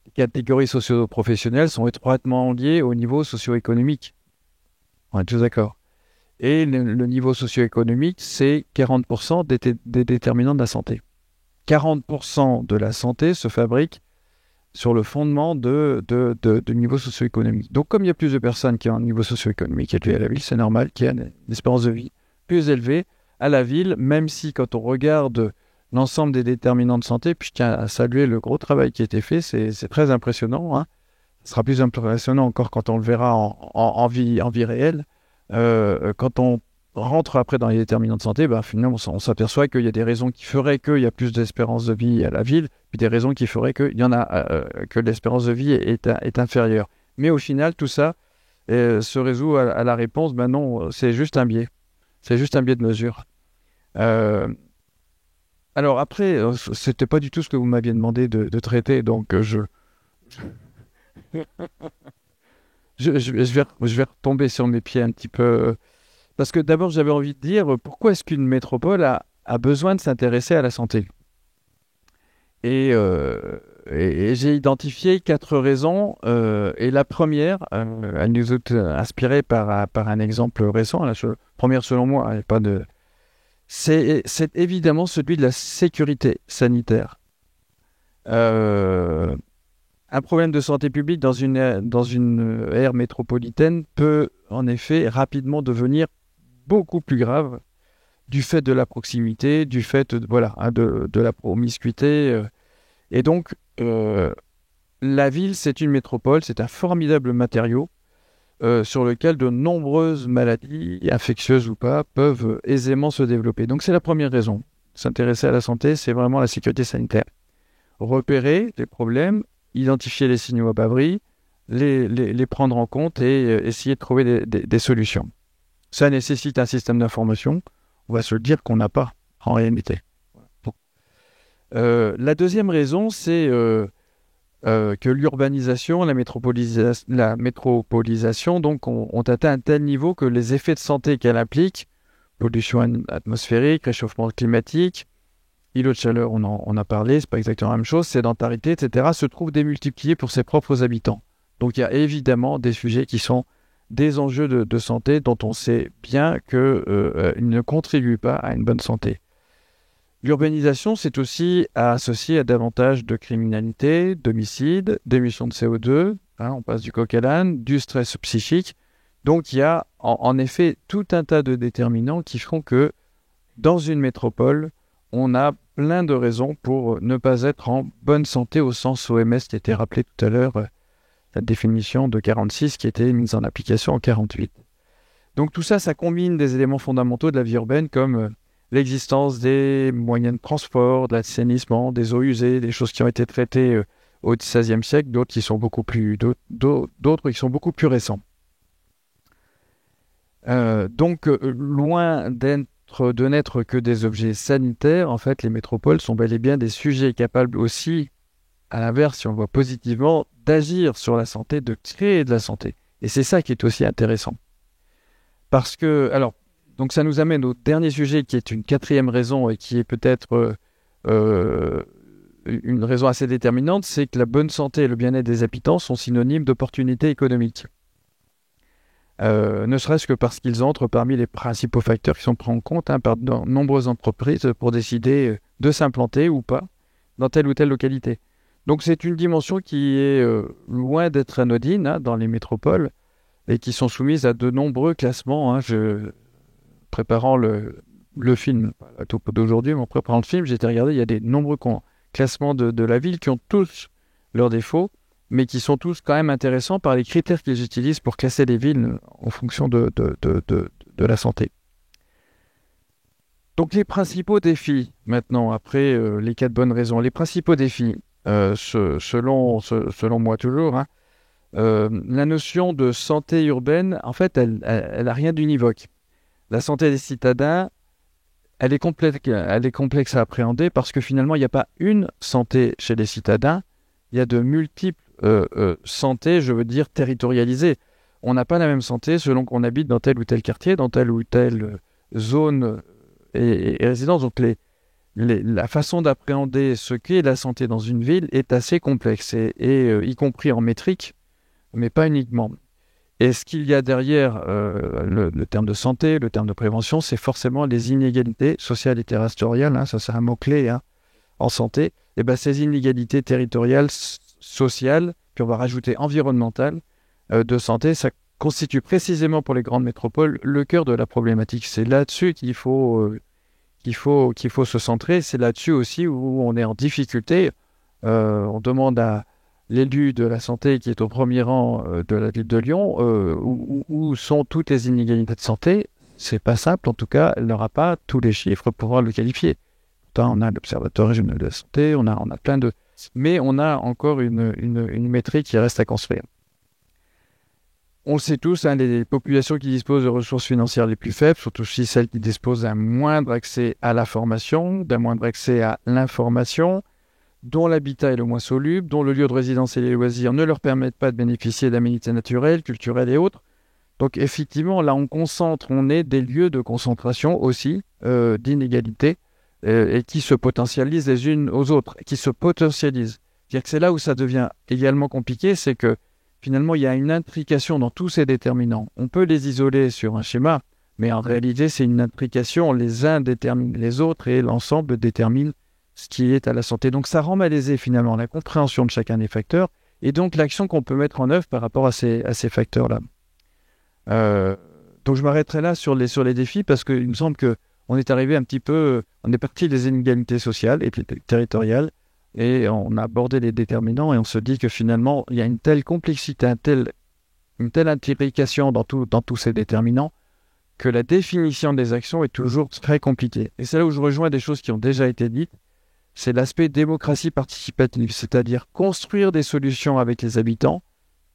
Les catégories socio-professionnelles sont étroitement liées au niveau socio-économique. On est tous d'accord. Et le niveau socio-économique, c'est 40% des déterminants de la santé. 40% de la santé se fabrique sur le fondement de niveau socio-économique. Donc, comme il y a plus de personnes qui ont un niveau socio-économique élevé à la ville, c'est normal qu'il y ait une espérance de vie plus élevée à la ville, même si quand on regarde l'ensemble des déterminants de santé, puis je tiens à saluer le gros travail qui a été fait, c'est très impressionnant. Hein. Ce sera plus impressionnant encore quand on le verra en vie réelle. Quand on rentre après dans les déterminants de santé, finalement, on s'aperçoit qu'il y a des raisons qui feraient qu'il y a plus d'espérance de vie à la ville, puis des raisons qui feraient qu'il y en a que l'espérance de vie est inférieure. Mais au final, tout ça se résout à la réponse, non, c'est juste un biais. C'est juste un biais de mesure. Alors après, c'était pas du tout ce que vous m'aviez demandé de traiter, donc je vais retomber sur mes pieds un petit peu. Parce que d'abord, j'avais envie de dire, pourquoi est-ce qu'une métropole a besoin de s'intéresser à la santé? Et j'ai identifié 4 raisons. Et la première, elle nous est inspirée par un exemple récent. La première, selon moi, c'est évidemment celui de la sécurité sanitaire. un problème de santé publique dans une aire métropolitaine peut en effet rapidement devenir beaucoup plus grave du fait de la proximité, du fait de la promiscuité. Et donc, la ville, c'est une métropole, c'est un formidable matériau sur lequel de nombreuses maladies, infectieuses ou pas, peuvent aisément se développer. Donc c'est la première raison. S'intéresser à la santé, c'est vraiment la sécurité sanitaire. Repérer les problèmes, identifier les signaux à bas bruit, les prendre en compte et essayer de trouver des solutions. Ça nécessite un système d'information, on va se le dire, qu'on n'a pas en réalité. Bon. La deuxième raison, c'est que l'urbanisation, la métropolisation, donc, ont atteint un tel niveau que les effets de santé qu'elle implique, pollution atmosphérique, réchauffement climatique, îlots de chaleur, on a parlé, c'est pas exactement la même chose, sédentarité, etc., se trouvent démultipliés pour ses propres habitants. Donc il y a évidemment des sujets qui sont des enjeux de santé dont on sait bien qu'ils ne contribuent pas à une bonne santé. L'urbanisation, c'est aussi associé à davantage de criminalité, d'homicides, d'émissions de CO2, on passe du coq à l'âne, du stress psychique. Donc il y a en effet tout un tas de déterminants qui font que dans une métropole, on a plein de raisons pour ne pas être en bonne santé au sens OMS qui était rappelé tout à l'heure, la définition de 46 qui était mise en application en 48. Donc tout ça, ça combine des éléments fondamentaux de la vie urbaine comme l'existence des moyens de transport, de l'assainissement, des eaux usées, des choses qui ont été traitées au XVIe siècle, d'autres qui sont beaucoup plus récents. Donc loin de n'être que des objets sanitaires, en fait, les métropoles sont bel et bien des sujets capables aussi, à l'inverse, si on le voit positivement, d'agir sur la santé, de créer de la santé. Et c'est ça qui est aussi intéressant. Parce que, alors, donc ça nous amène au dernier sujet qui est une quatrième raison et qui est peut-être une raison assez déterminante, c'est que la bonne santé et le bien-être des habitants sont synonymes d'opportunités économiques. Ne serait-ce que parce qu'ils entrent parmi les principaux facteurs qui sont pris en compte par de nombreuses entreprises pour décider de s'implanter ou pas dans telle ou telle localité. Donc c'est une dimension qui est loin d'être anodine dans les métropoles et qui sont soumises à de nombreux classements. Préparant le film, pas la topo d'aujourd'hui, mais en préparant le film, j'ai été regarder, il y a des nombreux classements de la ville qui ont tous leurs défauts, mais qui sont tous quand même intéressants par les critères qu'ils utilisent pour classer les villes en fonction de la santé. Donc les principaux défis, maintenant, après les 4 bonnes raisons, les principaux défis, selon moi toujours, la notion de santé urbaine, en fait, elle n'a rien d'univoque. La santé des citadins, elle est complexe à appréhender parce que finalement, il n'y a pas une santé chez les citadins, il y a de multiples santé, je veux dire territorialisée. On n'a pas la même santé selon qu'on habite dans tel ou tel quartier, dans telle ou telle zone et résidence. Donc la façon d'appréhender ce qu'est la santé dans une ville est assez complexe, et y compris en métrique, mais pas uniquement. Et ce qu'il y a derrière le terme de santé, le terme de prévention, c'est forcément les inégalités sociales et territoriales, ça c'est un mot-clé en santé. Et ces inégalités territoriales, sociales, puis on va rajouter environnementales, de santé, ça constitue précisément pour les grandes métropoles le cœur de la problématique. C'est là-dessus qu'il faut se centrer. C'est là-dessus aussi où on est en difficulté. On demande à l'élu de la santé qui est au premier rang de la ville de Lyon, où sont toutes les inégalités de santé. C'est pas simple, en tout cas, elle n'aura pas tous les chiffres pour pouvoir le qualifier. Pourtant, on a l'Observatoire régional de la santé, on a plein de... Mais on a encore une métrique qui reste à construire. On le sait tous, les populations qui disposent de ressources financières les plus faibles sont aussi celles qui disposent d'un moindre accès à la formation, d'un moindre accès à l'information, dont l'habitat est le moins soluble, dont le lieu de résidence et les loisirs ne leur permettent pas de bénéficier d'aménités naturelles, culturelles et autres. Donc effectivement, là on est des lieux de concentration aussi, d'inégalités, et qui se potentialisent les unes aux autres, qui se potentialisent. C'est-à-dire que c'est là où ça devient également compliqué, c'est que finalement il y a une intrication dans tous ces déterminants. On peut les isoler sur un schéma, mais en réalité c'est une intrication, les uns déterminent les autres et l'ensemble détermine ce qui est à la santé. Donc ça rend malaisé finalement la compréhension de chacun des facteurs et donc l'action qu'on peut mettre en œuvre par rapport à ces facteurs-là. Donc je m'arrêterai là sur les défis parce qu'il me semble qu'on est arrivé un petit peu, on est parti des inégalités sociales et territoriales et on a abordé les déterminants et on se dit que finalement il y a une telle complexité, une telle implication dans tous ces déterminants que la définition des actions est toujours très compliquée. Et c'est là où je rejoins des choses qui ont déjà été dites, c'est l'aspect démocratie participative, c'est-à-dire construire des solutions avec les habitants,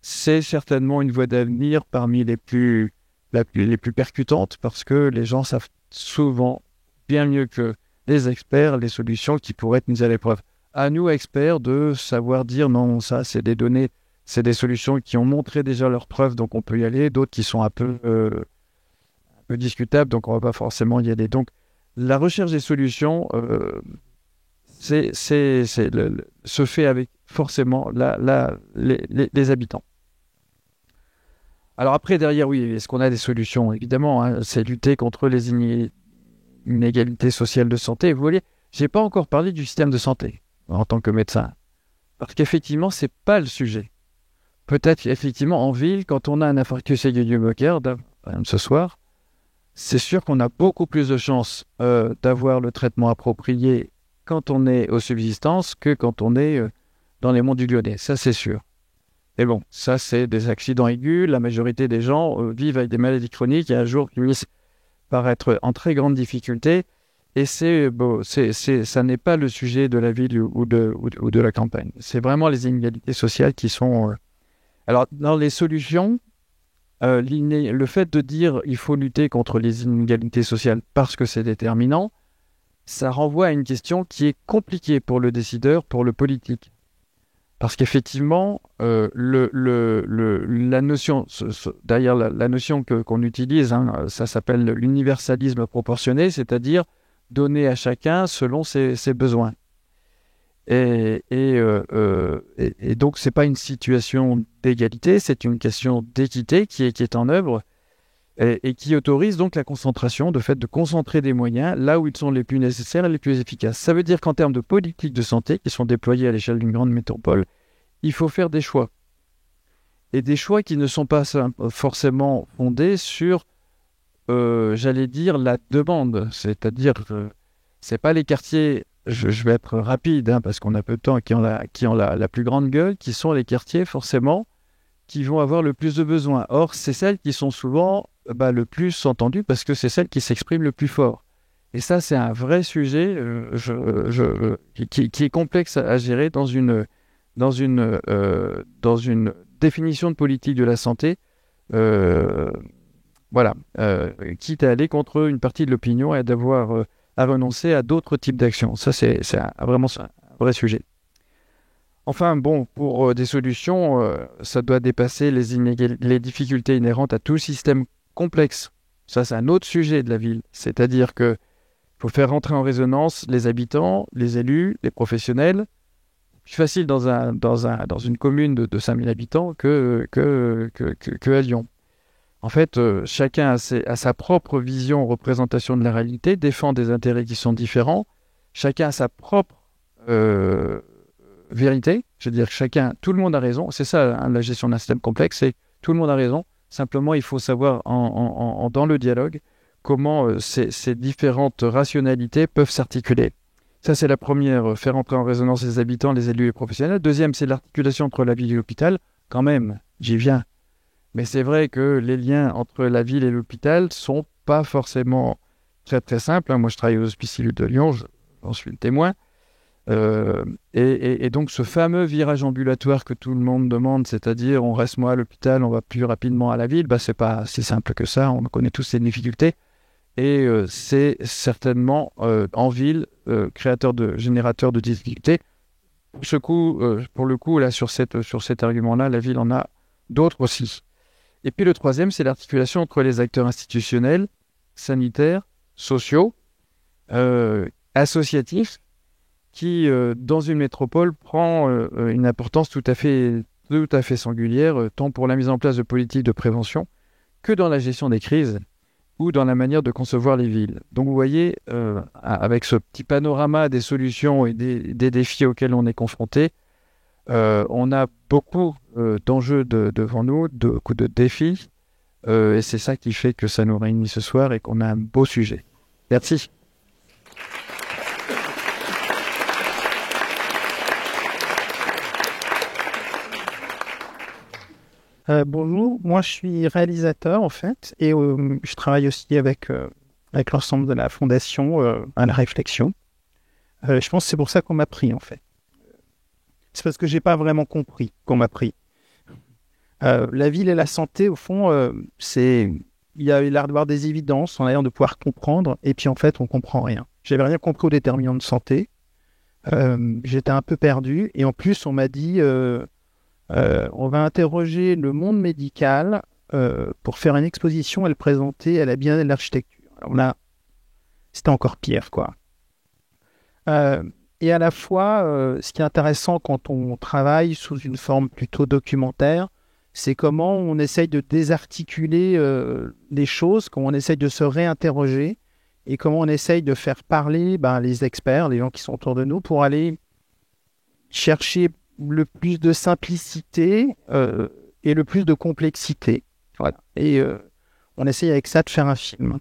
c'est certainement une voie d'avenir parmi les plus percutantes parce que les gens savent souvent bien mieux que les experts les solutions qui pourraient être mises à l'épreuve. À nous, experts, de savoir dire non, ça c'est des données, c'est des solutions qui ont montré déjà leurs preuves, donc on peut y aller, d'autres qui sont un peu discutables, donc on ne va pas forcément y aller. Donc la recherche des solutions se fait avec forcément les habitants. Alors après, derrière, oui, est-ce qu'on a des solutions? Évidemment, hein, c'est lutter contre les inégalités sociales de santé. Vous voyez, je n'ai pas encore parlé du système de santé en tant que médecin. Parce qu'effectivement, ce n'est pas le sujet. Peut-être effectivement en ville, quand on a un infarctus aigu du myocarde, ce soir, c'est sûr qu'on a beaucoup plus de chances d'avoir le traitement approprié quand on est aux subsistances que quand on est dans les monts du Lyonnais. Ça, c'est sûr. Et bon, ça, c'est des accidents aigus. La majorité des gens vivent avec des maladies chroniques et un jour finissent par être en très grande difficulté. Et ça n'est pas le sujet de la ville ou de la campagne. C'est vraiment les inégalités sociales qui sont... Alors, dans les solutions, le fait de dire il faut lutter contre les inégalités sociales parce que c'est déterminant, ça renvoie à une question qui est compliquée pour le décideur, pour le politique. Parce qu'effectivement, la notion, d'ailleurs la notion qu'on utilise, ça s'appelle l'universalisme proportionné, c'est-à-dire donner à chacun selon ses besoins. Et donc, ce n'est pas une situation d'égalité, c'est une question d'équité qui est en œuvre et qui autorise donc la concentration, de fait de concentrer des moyens là où ils sont les plus nécessaires et les plus efficaces. Ça veut dire qu'en termes de politiques de santé qui sont déployées à l'échelle d'une grande métropole, il faut faire des choix. Et des choix qui ne sont pas forcément fondés sur, j'allais dire, la demande. C'est-à-dire que ce n'est pas les quartiers, je vais être rapide parce qu'on a peu de temps, qui ont la plus grande gueule, qui sont les quartiers forcément qui vont avoir le plus de besoins. Or, c'est celles qui sont souvent le plus entendues parce que c'est celles qui s'expriment le plus fort. Et ça, c'est un vrai sujet qui est complexe à gérer dans une définition de politique de la santé. Quitte à aller contre une partie de l'opinion et à renoncer à d'autres types d'actions. Ça, c'est vraiment un vrai sujet. Enfin, bon, pour des solutions, ça doit dépasser les difficultés inhérentes à tout système complexe. Ça, c'est un autre sujet de la ville. C'est-à-dire qu'il faut faire rentrer en résonance les habitants, les élus, les professionnels. C'est plus facile dans une commune de 5000 habitants que à Lyon. En fait, chacun a sa propre vision, représentation de la réalité, défend des intérêts qui sont différents. Chacun a sa propre vérité. Je veux dire, tout le monde a raison. C'est ça, la gestion d'un système complexe, c'est tout le monde a raison. Simplement, il faut savoir, dans le dialogue, comment ces différentes rationalités peuvent s'articuler. Ça, c'est la première, faire entrer en résonance les habitants, les élus et les professionnels. Deuxième, c'est l'articulation entre la ville et l'hôpital. Quand même, j'y viens. Mais c'est vrai que les liens entre la ville et l'hôpital sont pas forcément très très simples. Moi, je travaille aux Hospices de Lyon, j'en suis le témoin. Et donc, ce fameux virage ambulatoire que tout le monde demande, c'est-à-dire on reste moins à l'hôpital, on va plus rapidement à la ville, c'est pas si simple que ça. On connaît tous ces difficultés. Et c'est certainement en ville générateur de difficultés. Pour le coup, là, sur cet argument-là, la ville en a d'autres aussi. Et puis le troisième, c'est l'articulation entre les acteurs institutionnels, sanitaires, sociaux, associatifs, qui, dans une métropole, prend une importance tout à fait singulière, tant pour la mise en place de politiques de prévention que dans la gestion des crises. ou dans la manière de concevoir les villes. Donc vous voyez, avec ce petit panorama des solutions et des défis auxquels on est confronté, on a beaucoup d'enjeux devant nous, beaucoup de défis, et c'est ça qui fait que ça nous réunit ce soir et qu'on a un beau sujet. Merci. Bonjour, moi je suis réalisateur en fait et je travaille aussi avec l'ensemble de la fondation à la réflexion. Je pense que c'est pour ça qu'on m'a pris en fait. C'est parce que j'ai pas vraiment compris qu'on m'a pris. La ville et la santé au fond, il y a l'air d'avoir des évidences, on a l'air de pouvoir comprendre et puis en fait on comprend rien. J'avais rien compris aux déterminants de santé. J'étais un peu perdu et en plus on m'a dit on va interroger le monde médical pour faire une exposition et le présenter à la Biennale de l'Architecture. Alors là, c'était encore pire, quoi. Et à la fois, ce qui est intéressant quand on travaille sous une forme plutôt documentaire, c'est comment on essaye de désarticuler les choses, comment on essaye de se réinterroger et comment on essaye de faire parler les experts, les gens qui sont autour de nous, pour aller chercher le plus de simplicité et le plus de complexité. Voilà. Et on essaye avec ça de faire un film.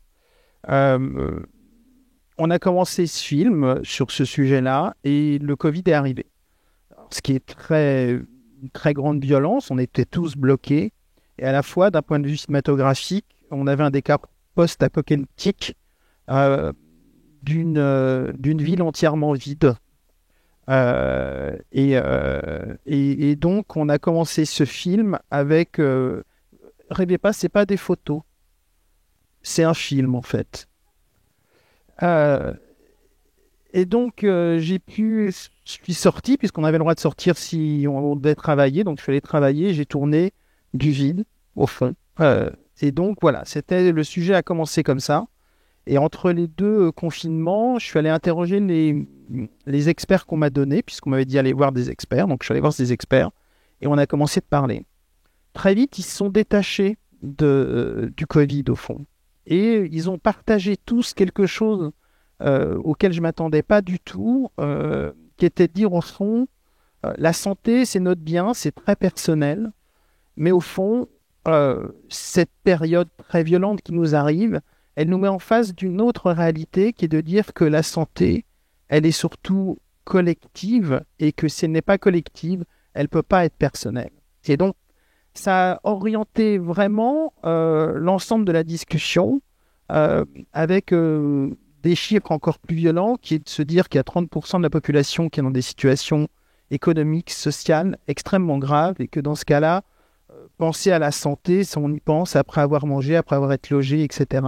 On a commencé ce film sur ce sujet-là et le Covid est arrivé. Alors, ce qui est une très grande violence, on était tous bloqués. Et à la fois, d'un point de vue cinématographique, on avait un décor post-apocalyptique d'une ville entièrement vide. Et donc on a commencé ce film avec rêvez pas, c'est pas des photos, c'est un film en fait. Et donc je suis sorti puisqu'on avait le droit de sortir si on devait travailler, donc je suis allé travailler, j'ai tourné du vide au fond. Et donc voilà, le sujet a commencé comme ça. Et entre les deux confinements, je suis allé interroger les experts qu'on m'a donnés, puisqu'on m'avait dit aller voir des experts. Donc, je suis allé voir ces experts et on a commencé de parler. Très vite, ils se sont détachés du Covid, au fond. Et ils ont partagé tous quelque chose auquel je ne m'attendais pas du tout, qui était de dire, au fond, la santé, c'est notre bien, c'est très personnel. Mais au fond, cette période très violente qui nous arrive, elle nous met en face d'une autre réalité qui est de dire que la santé, elle est surtout collective et que si elle n'est pas collective, elle ne peut pas être personnelle. Et donc, ça a orienté vraiment l'ensemble de la discussion avec des chiffres encore plus violents qui est de se dire qu'il y a 30% de la population qui est dans des situations économiques, sociales extrêmement graves et que dans ce cas-là, penser à la santé, si on y pense après avoir mangé, après avoir été logé, etc.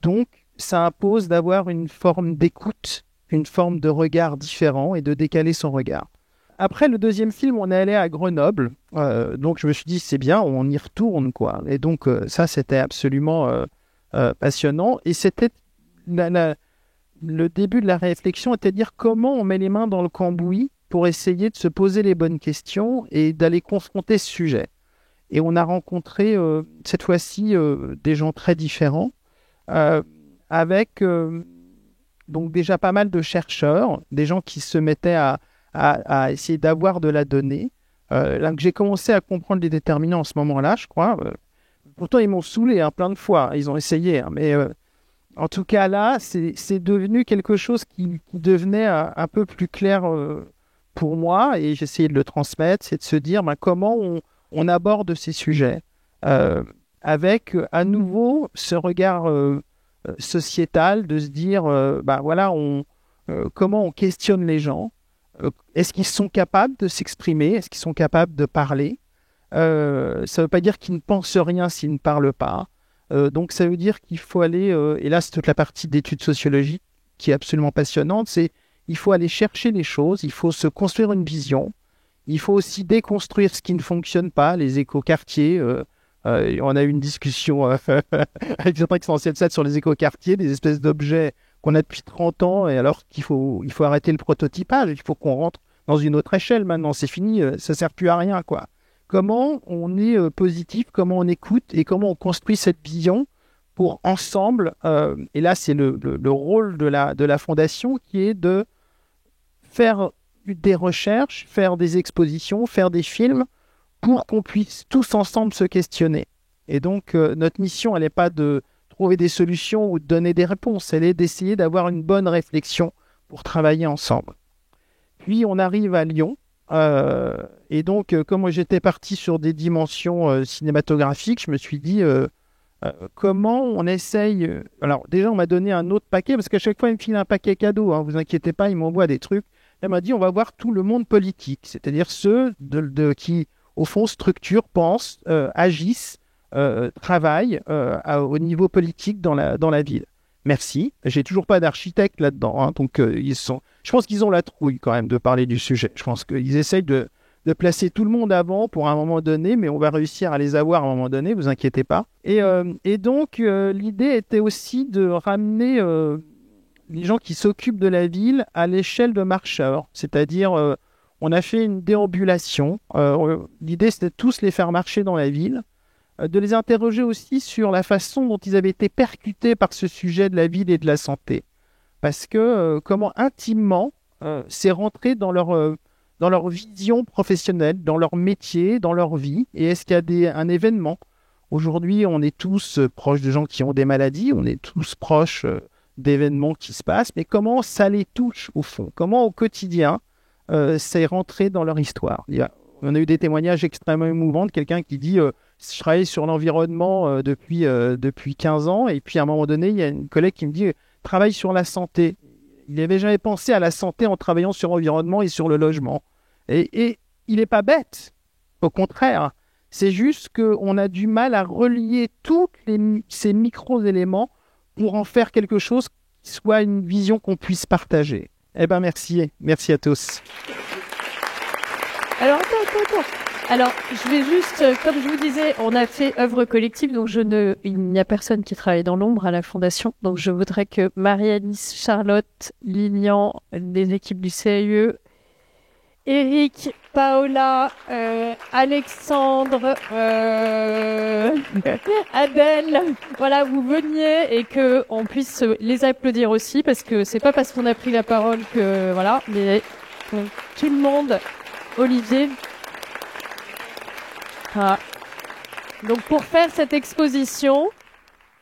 Donc, ça impose d'avoir une forme d'écoute, une forme de regard différent et de décaler son regard. Après le deuxième film, on est allé à Grenoble. Donc, je me suis dit, c'est bien, on y retourne, quoi. Et donc, ça, c'était absolument passionnant. Et c'était le début de la réflexion, était de dire comment on met les mains dans le cambouis pour essayer de se poser les bonnes questions et d'aller confronter ce sujet. Et on a rencontré, cette fois-ci, des gens très différents. Avec donc déjà pas mal de chercheurs, des gens qui se mettaient à essayer d'avoir de la donnée. Là, j'ai commencé à comprendre les déterminants en ce moment-là, je crois. Pourtant, ils m'ont saoulé plein de fois. Ils ont essayé. Mais en tout cas, là, c'est devenu quelque chose qui devenait un peu plus clair pour moi. Et j'essayais de le transmettre. C'est de se dire comment on aborde ces sujets. Avec à nouveau ce regard sociétal de se dire voilà, comment on questionne les gens, est-ce qu'ils sont capables de s'exprimer, est-ce qu'ils sont capables de parler, ça ne veut pas dire qu'ils ne pensent rien s'ils ne parlent pas, donc ça veut dire qu'il faut aller et là c'est toute la partie d'études sociologiques qui est absolument passionnante, c'est il faut aller chercher les choses, il faut se construire une vision, il faut aussi déconstruire ce qui ne fonctionne pas, les écoquartiers. On a eu une discussion avec certains qui sont anciens de ça sur les écoquartiers, des espèces d'objets qu'on a depuis 30 ans, et alors qu'il faut arrêter le prototypage, il faut qu'on rentre dans une autre échelle maintenant, c'est fini, ça ne sert plus à rien, quoi. Comment on est positif, comment on écoute et comment on construit cette vision pour ensemble, et là c'est le rôle de la fondation qui est de faire des recherches, faire des expositions, faire des films pour qu'on puisse tous ensemble se questionner. Et donc notre mission, elle n'est pas de trouver des solutions ou de donner des réponses, elle est d'essayer d'avoir une bonne réflexion pour travailler ensemble. Puis on arrive à Lyon, et donc comme j'étais parti sur des dimensions cinématographiques, je me suis dit comment on essaye... Alors déjà on m'a donné un autre paquet, parce qu'à chaque fois il me file un paquet cadeau, hein, vous inquiétez pas, il m'envoie des trucs. Elle m'a dit on va voir tout le monde politique, c'est-à-dire ceux qui au fond structurent, pensent, agissent, travaillent au niveau politique dans la ville. Merci. J'ai toujours pas d'architecte là-dedans, hein, donc je pense qu'ils ont la trouille quand même de parler du sujet. Je pense qu'ils essayent de placer tout le monde avant pour un moment donné, mais on va réussir à les avoir à un moment donné, vous inquiétez pas. Et donc l'idée était aussi de ramener les gens qui s'occupent de la ville à l'échelle de marcheurs, c'est-à-dire on a fait une déambulation. L'idée c'était de tous les faire marcher dans la ville, de les interroger aussi sur la façon dont ils avaient été percutés par ce sujet de la ville et de la santé. Parce que comment intimement c'est rentré dans leur vision professionnelle, dans leur métier, dans leur vie. Et est-ce qu'il y a un événement? Aujourd'hui, on est tous proches de gens qui ont des maladies, on est tous proches d'événements qui se passent, mais comment ça les touche au fond? Comment au quotidien c'est rentré dans leur histoire? On a eu des témoignages extrêmement émouvants de quelqu'un qui dit je travaille sur l'environnement depuis 15 ans, et puis à un moment donné, il y a une collègue qui me dit travaille sur la santé. Il n'avait jamais pensé à la santé en travaillant sur l'environnement et sur le logement. Et il n'est pas bête, au contraire. C'est juste qu'on a du mal à relier tous ces micro-éléments pour en faire quelque chose qui soit une vision qu'on puisse partager. Eh bien, merci. Merci à tous. Alors, attends. Alors, je vais juste, comme je vous disais, on a fait œuvre collective, donc il n'y a personne qui travaille dans l'ombre à la Fondation. Donc, je voudrais que Marie-Alice, Charlotte, Lilian, les équipes du CAE, Eric, Paola, Alexandre, Adèle, voilà, vous veniez et que on puisse les applaudir aussi, parce que c'est pas parce qu'on a pris la parole que, voilà, mais tout le monde, Olivier. Ah. Donc pour faire cette exposition,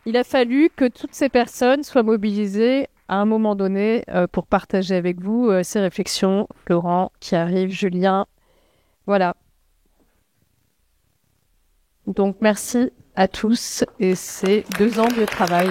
il a fallu que toutes ces personnes soient mobilisées à un moment donné pour partager avec vous ces réflexions. Florent qui arrive, Julien, voilà. Donc merci à tous et c'est 2 ans de travail.